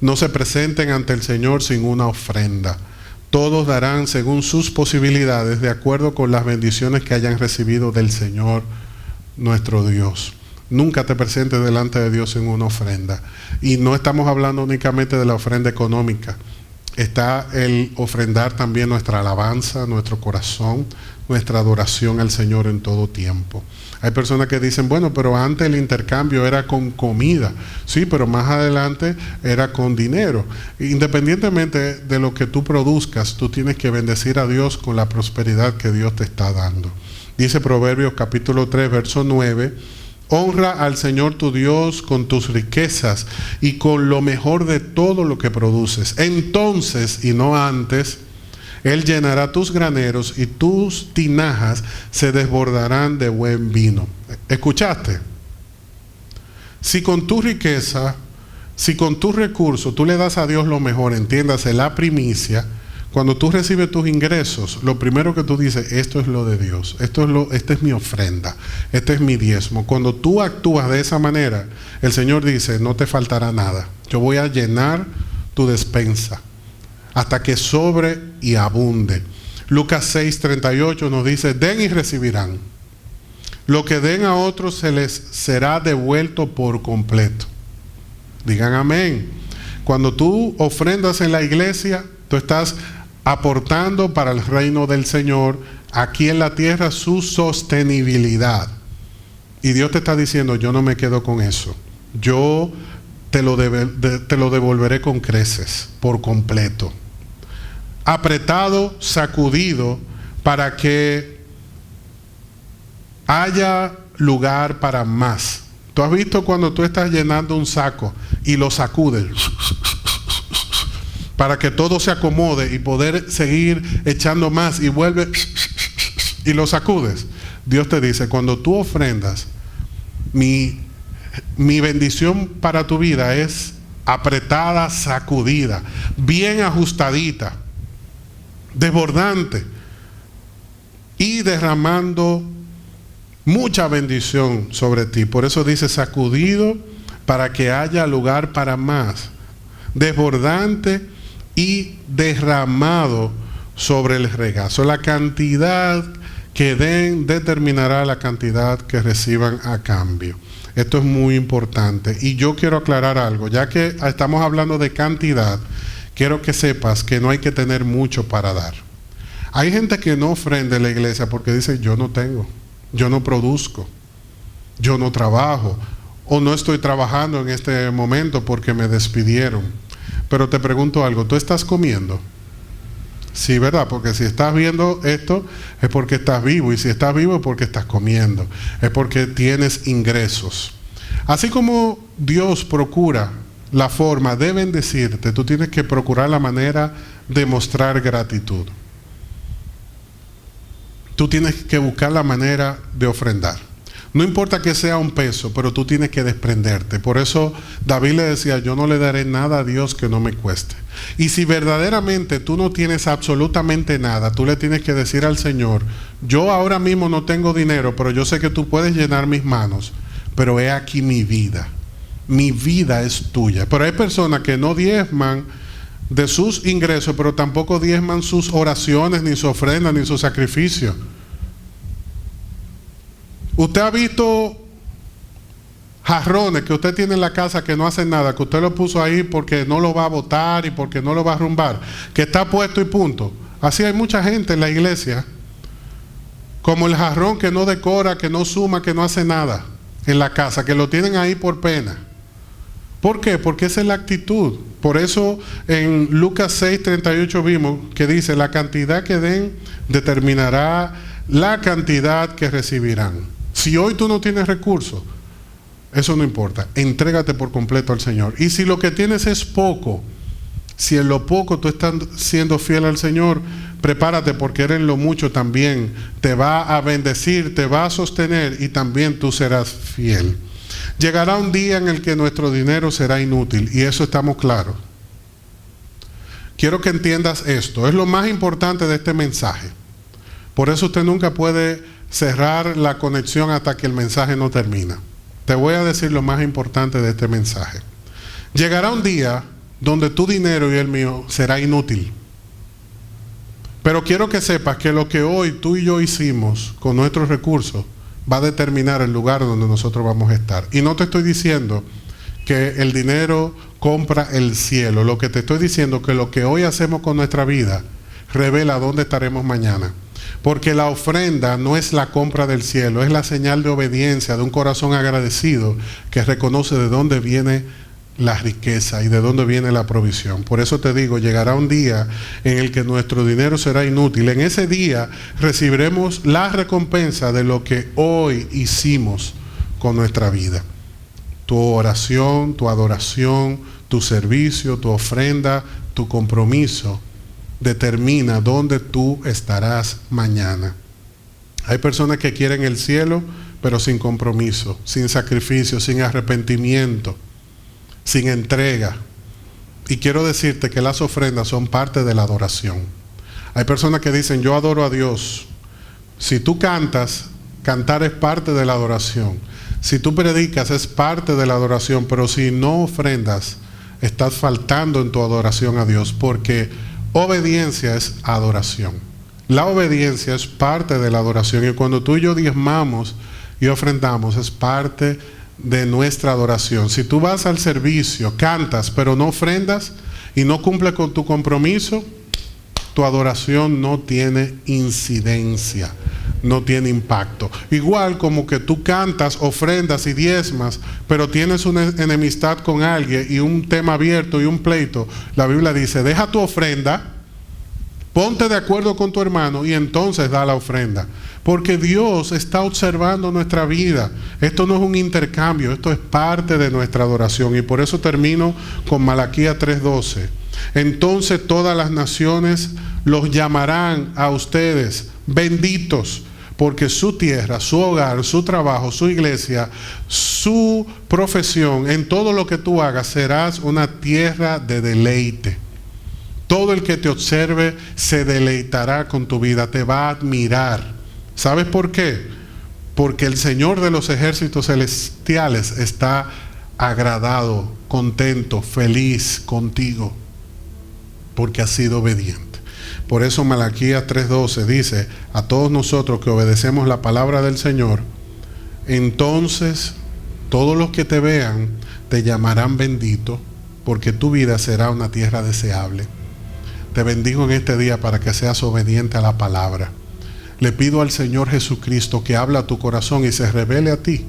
no se presenten ante el Señor sin una ofrenda. Todos darán según sus posibilidades, de acuerdo con las bendiciones que hayan recibido del Señor nuestro Dios. Nunca te presentes delante de Dios en una ofrenda. Y no estamos hablando únicamente de la ofrenda económica. Está el ofrendar también nuestra alabanza, nuestro corazón, nuestra adoración al Señor en todo tiempo. Hay personas que dicen, bueno, pero antes el intercambio era con comida. Sí, pero más adelante era con dinero. Independientemente de lo que tú produzcas, tú tienes que bendecir a Dios con la prosperidad que Dios te está dando. Dice Proverbios capítulo 3, verso 9: honra al Señor tu Dios con tus riquezas y con lo mejor de todo lo que produces. Entonces, y no antes, Él llenará tus graneros y tus tinajas se desbordarán de buen vino. ¿Escuchaste? Si con tu riqueza, si con tus recursos tú le das a Dios lo mejor, entiéndase, la primicia, cuando tú recibes tus ingresos, lo primero que tú dices, esto es lo de Dios, esta es mi ofrenda, este es mi diezmo. Cuando tú actúas de esa manera, el Señor dice, no te faltará nada. Yo voy a llenar tu despensa hasta que sobre y abunde. Lucas 6:38 nos dice, den y recibirán. Lo que den a otros se les será devuelto por completo. Digan amén. Cuando tú ofrendas en la iglesia, tú estás aportando para el reino del Señor aquí en la tierra su sostenibilidad. Y Dios te está diciendo, yo no me quedo con eso. Yo te lo devolveré con creces, por completo. Apretado, sacudido, para que haya lugar para más. ¿Tú has visto cuando tú estás llenando un saco y lo sacudes para que todo se acomode y poder seguir echando más y vuelve y lo sacudes? Dios te dice, cuando tú ofrendas, mi bendición para tu vida es apretada, sacudida, bien ajustadita, desbordante y derramando mucha bendición sobre ti. Por eso dice sacudido para que haya lugar para más, desbordante y derramado sobre el regazo. La cantidad que den determinará la cantidad que reciban a cambio. Esto es muy importante. Y yo quiero aclarar algo, ya que estamos hablando de cantidad, quiero que sepas que no hay que tener mucho para dar. Hay gente que no ofrenda en la iglesia porque dice, yo no tengo, yo no produzco, yo no trabajo, o no estoy trabajando en este momento porque me despidieron. Pero te pregunto algo, ¿tú estás comiendo? Sí, ¿verdad? Porque si estás viendo esto es porque estás vivo, y si estás vivo es porque estás comiendo, es porque tienes ingresos. Así como Dios procura la forma de bendecirte, tú tienes que procurar la manera de mostrar gratitud. Tú tienes que buscar la manera de ofrendar. No importa que sea un peso, pero tú tienes que desprenderte. Por eso David le decía, yo no le daré nada a Dios que no me cueste. Y si verdaderamente tú no tienes absolutamente nada, tú le tienes que decir al Señor, yo ahora mismo no tengo dinero, pero yo sé que tú puedes llenar mis manos, pero he aquí mi vida. Mi vida es tuya. Pero hay personas que no diezman de sus ingresos, pero tampoco diezman sus oraciones, ni su ofrenda, ni su sacrificio. Usted ha visto jarrones que usted tiene en la casa que no hacen nada, que usted lo puso ahí porque no lo va a botar y porque no lo va a arrumbar, que está puesto y punto. Así hay mucha gente en la iglesia, como el jarrón que no decora, que no suma, que no hace nada en la casa, que lo tienen ahí por pena. ¿Por qué? Porque esa es la actitud. Por eso en Lucas 6:38 vimos que dice, la cantidad que den determinará la cantidad que recibirán. Si hoy tú no tienes recursos, eso no importa. Entrégate por completo al Señor. Y si lo que tienes es poco, si en lo poco tú estás siendo fiel al Señor, prepárate porque Él en lo mucho también te va a bendecir, te va a sostener y también tú serás fiel. Llegará un día en el que nuestro dinero será inútil y eso estamos claros. Quiero que entiendas esto. Es lo más importante de este mensaje. Por eso usted nunca puede cerrar la conexión hasta que el mensaje no termina. Te voy a decir lo más importante de este mensaje. Llegará un día donde tu dinero y el mío será inútil. Pero quiero que sepas que lo que hoy tú y yo hicimos con nuestros recursos va a determinar el lugar donde nosotros vamos a estar. Y no te estoy diciendo que el dinero compra el cielo. Lo que te estoy diciendo es que lo que hoy hacemos con nuestra vida revela dónde estaremos mañana. Porque la ofrenda no es la compra del cielo, es la señal de obediencia de un corazón agradecido que reconoce de dónde viene la riqueza y de dónde viene la provisión. Por eso te digo, llegará un día en el que nuestro dinero será inútil. En ese día recibiremos la recompensa de lo que hoy hicimos con nuestra vida. Tu oración, tu adoración, tu servicio, tu ofrenda, tu compromiso determina dónde tú estarás mañana. Hay personas que quieren el cielo, pero sin compromiso, sin sacrificio, sin arrepentimiento, sin entrega. Y quiero decirte que las ofrendas son parte de la adoración. Hay personas que dicen, yo adoro a Dios. Si tú cantas, cantar es parte de la adoración. Si tú predicas, es parte de la adoración. Pero si no ofrendas, estás faltando en tu adoración a Dios, porque obediencia es adoración. La obediencia es parte de la adoración, y cuando tú y yo diezmamos y ofrendamos, es parte de nuestra adoración. Si tú vas al servicio, cantas, pero no ofrendas y no cumples con tu compromiso, tu adoración no tiene incidencia, no tiene impacto. Igual como que tú cantas, ofrendas y diezmas, pero tienes una enemistad con alguien y un tema abierto y un pleito, la Biblia dice, deja tu ofrenda, ponte de acuerdo con tu hermano y entonces da la ofrenda. Porque Dios está observando nuestra vida. Esto no es un intercambio, esto es parte de nuestra adoración. Y por eso termino con Malaquías 3:12. Entonces todas las naciones los llamarán a ustedes benditos, porque su tierra, su hogar, su trabajo, su iglesia, su profesión, en todo lo que tú hagas, serás una tierra de deleite. Todo el que te observe se deleitará con tu vida, te va a admirar. ¿Sabes por qué? Porque el Señor de los ejércitos celestiales está agradado, contento, feliz contigo, porque has sido obediente. Por eso Malaquías 3:12 dice, a todos nosotros que obedecemos la palabra del Señor, entonces todos los que te vean te llamarán bendito, porque tu vida será una tierra deseable. Te bendigo en este día para que seas obediente a la palabra. Le pido al Señor Jesucristo que hable a tu corazón y se revele a ti.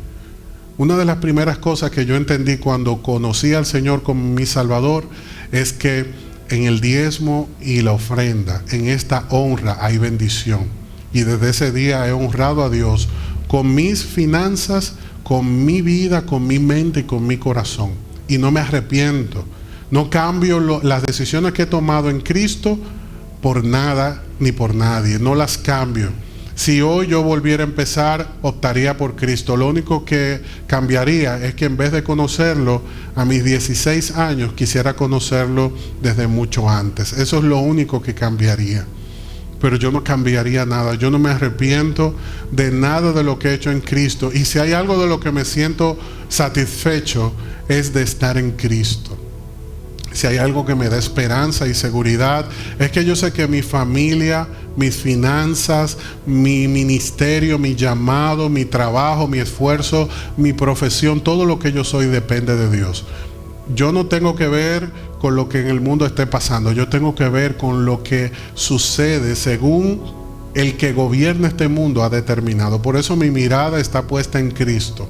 Una de las primeras cosas que yo entendí cuando conocí al Señor como mi Salvador es que en el diezmo y la ofrenda, en esta honra hay bendición. Y desde ese día he honrado a Dios con mis finanzas, con mi vida, con mi mente y con mi corazón. Y no me arrepiento. No cambio las decisiones que he tomado en Cristo por nada ni por nadie. No las cambio. Si hoy yo volviera a empezar, optaría por Cristo. Lo único que cambiaría es que en vez de conocerlo a mis 16 años, quisiera conocerlo desde mucho antes. Eso es lo único que cambiaría. Pero yo no cambiaría nada. Yo no me arrepiento de nada de lo que he hecho en Cristo. Y si hay algo de lo que me siento satisfecho, es de estar en Cristo. Si hay algo que me da esperanza y seguridad, es que yo sé que mi familia, mis finanzas, mi ministerio, mi llamado, mi trabajo, mi esfuerzo, mi profesión, todo lo que yo soy depende de Dios. Yo no tengo que ver con lo que en el mundo esté pasando, yo tengo que ver con lo que sucede según el que gobierna este mundo ha determinado. Por eso mi mirada está puesta en Cristo,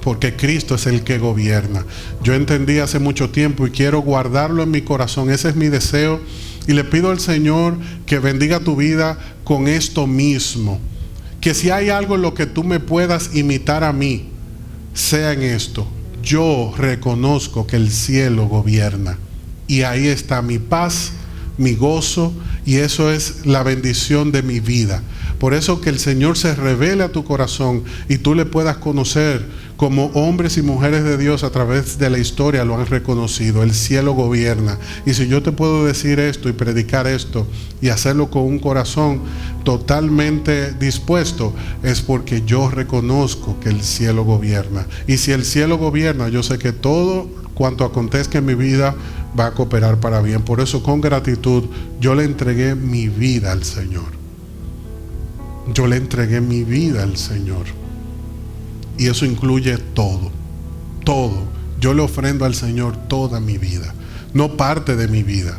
porque Cristo es el que gobierna. Yo entendí hace mucho tiempo y quiero guardarlo en mi corazón. Ese es mi deseo. Y le pido al Señor que bendiga tu vida con esto mismo. Que si hay algo en lo que tú me puedas imitar a mí, sea en esto. Yo reconozco que el cielo gobierna. Y ahí está mi paz, mi gozo, y eso es la bendición de mi vida. Por eso que el Señor se revele a tu corazón y tú le puedas conocer como hombres y mujeres de Dios a través de la historia lo han reconocido. El cielo gobierna. Y si yo te puedo decir esto y predicar esto y hacerlo con un corazón totalmente dispuesto, es porque yo reconozco que el cielo gobierna. Y si el cielo gobierna, yo sé que todo cuanto acontezca en mi vida va a cooperar para bien. Por eso, con gratitud, yo le entregué mi vida al Señor. Yo le entregué mi vida al Señor. Y eso incluye todo. Todo. Yo le ofrendo al Señor toda mi vida. No parte de mi vida,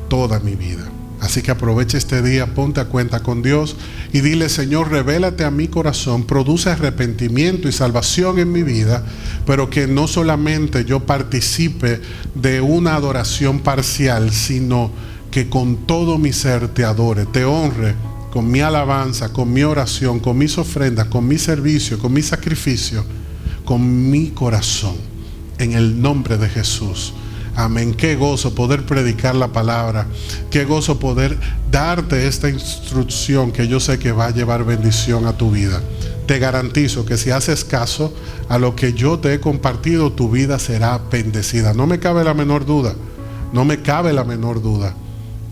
toda mi vida. Así que aprovecha este día, ponte a cuenta con Dios y dile: Señor, revélate a mi corazón, produce arrepentimiento y salvación en mi vida, pero que no solamente yo participe de una adoración parcial, sino que con todo mi ser te adore, te honre, con mi alabanza, con mi oración, con mis ofrendas, con mi servicio, con mi sacrificio, con mi corazón, en el nombre de Jesús. Amén. Qué gozo poder predicar la palabra. Qué gozo poder darte esta instrucción que yo sé que va a llevar bendición a tu vida. Te garantizo que si haces caso a lo que yo te he compartido, tu vida será bendecida. No me cabe la menor duda. No me cabe la menor duda.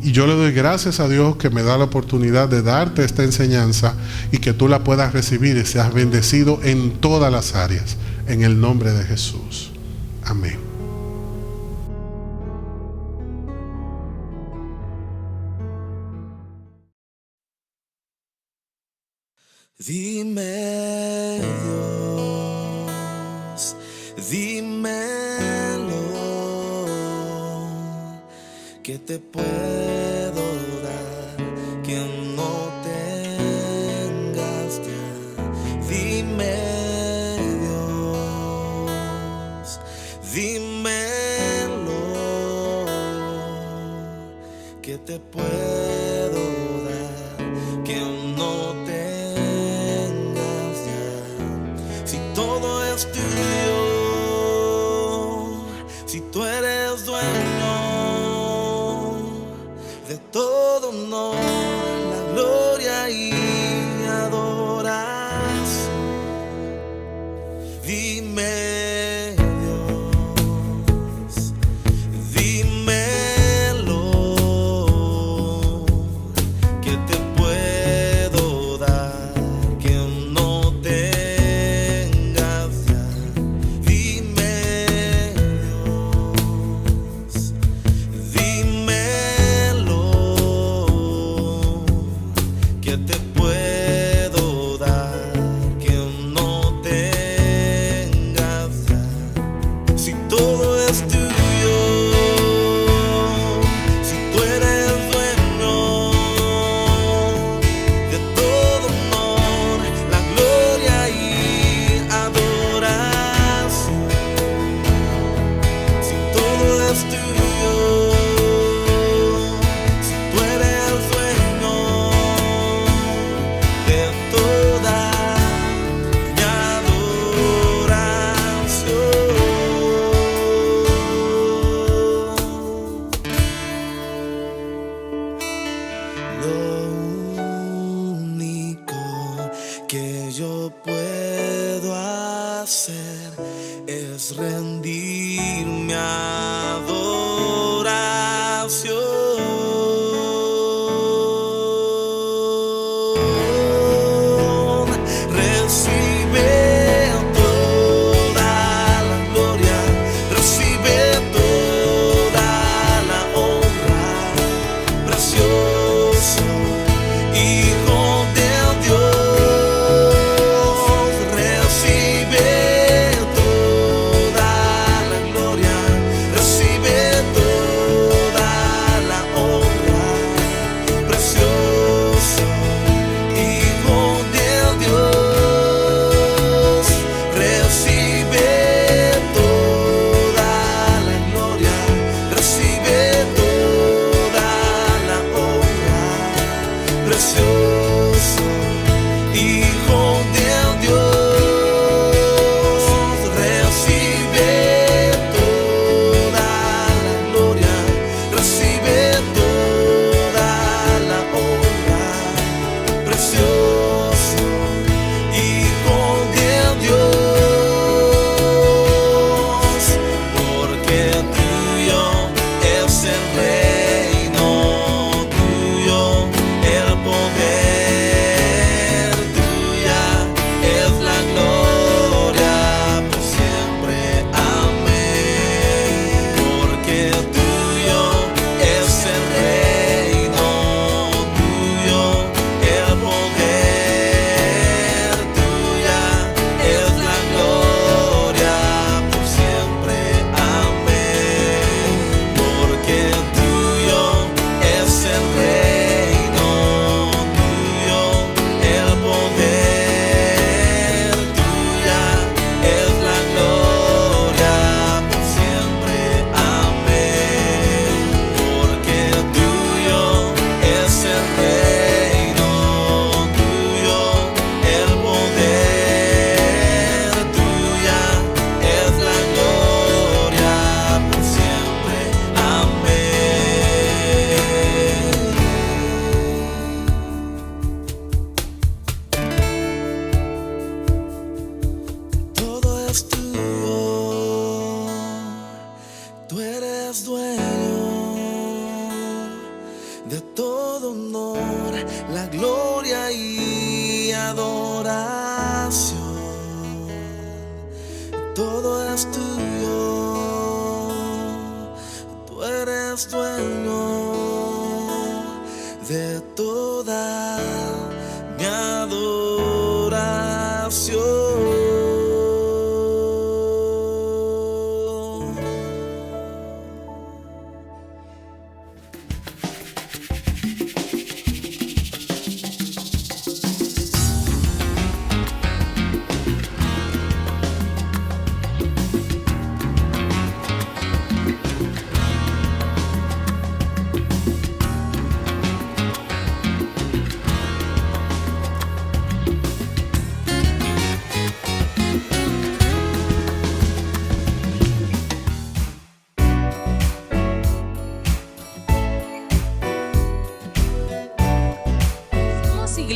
Y yo le doy gracias a Dios que me da la oportunidad de darte esta enseñanza y que tú la puedas recibir y seas bendecido en todas las áreas. En el nombre de Jesús. Amén. Dime, Dios, dímelo, que te puedo dar que no tengas ya. Dime, Dios, dímelo, que te puedo dar que no tengas ya. Si todo es tuyo, si tú eres dueño de todo honor, la gloria y adoración. Dime, Dios, dímelo, que te puedo dar que no tengas ya. Dime, Dios, dímelo, que te puedo dar que no tengas ya. Si todo es tuyo, si tú eres dueño de todo honor, la gloria y adoración. Si todo es tuyo, si tú eres dueño de toda mi adoración. Lo único que yo puedo hacer es rendir mi adoración. Recibe toda la gloria, recibe toda la honra, precioso Hijo de Dios. Recibe toda la gloria, recibe eres dueño de todo honor, la gloria y adoración. Todo es tuyo, tú eres dueño de toda mi adoración.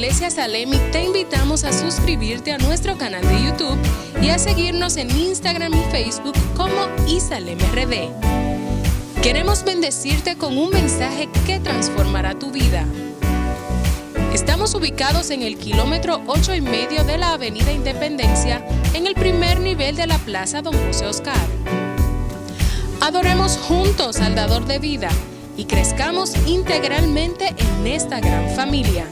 Iglesia Salem y te invitamos a suscribirte a nuestro canal de YouTube y a seguirnos en Instagram y Facebook como Isalem RD. Queremos bendecirte con un mensaje que transformará tu vida. Estamos ubicados en el kilómetro 8,5 de la Avenida Independencia, en el primer nivel de la Plaza Don José Oscar. Adoremos juntos al Dador de vida y crezcamos integralmente en esta gran familia.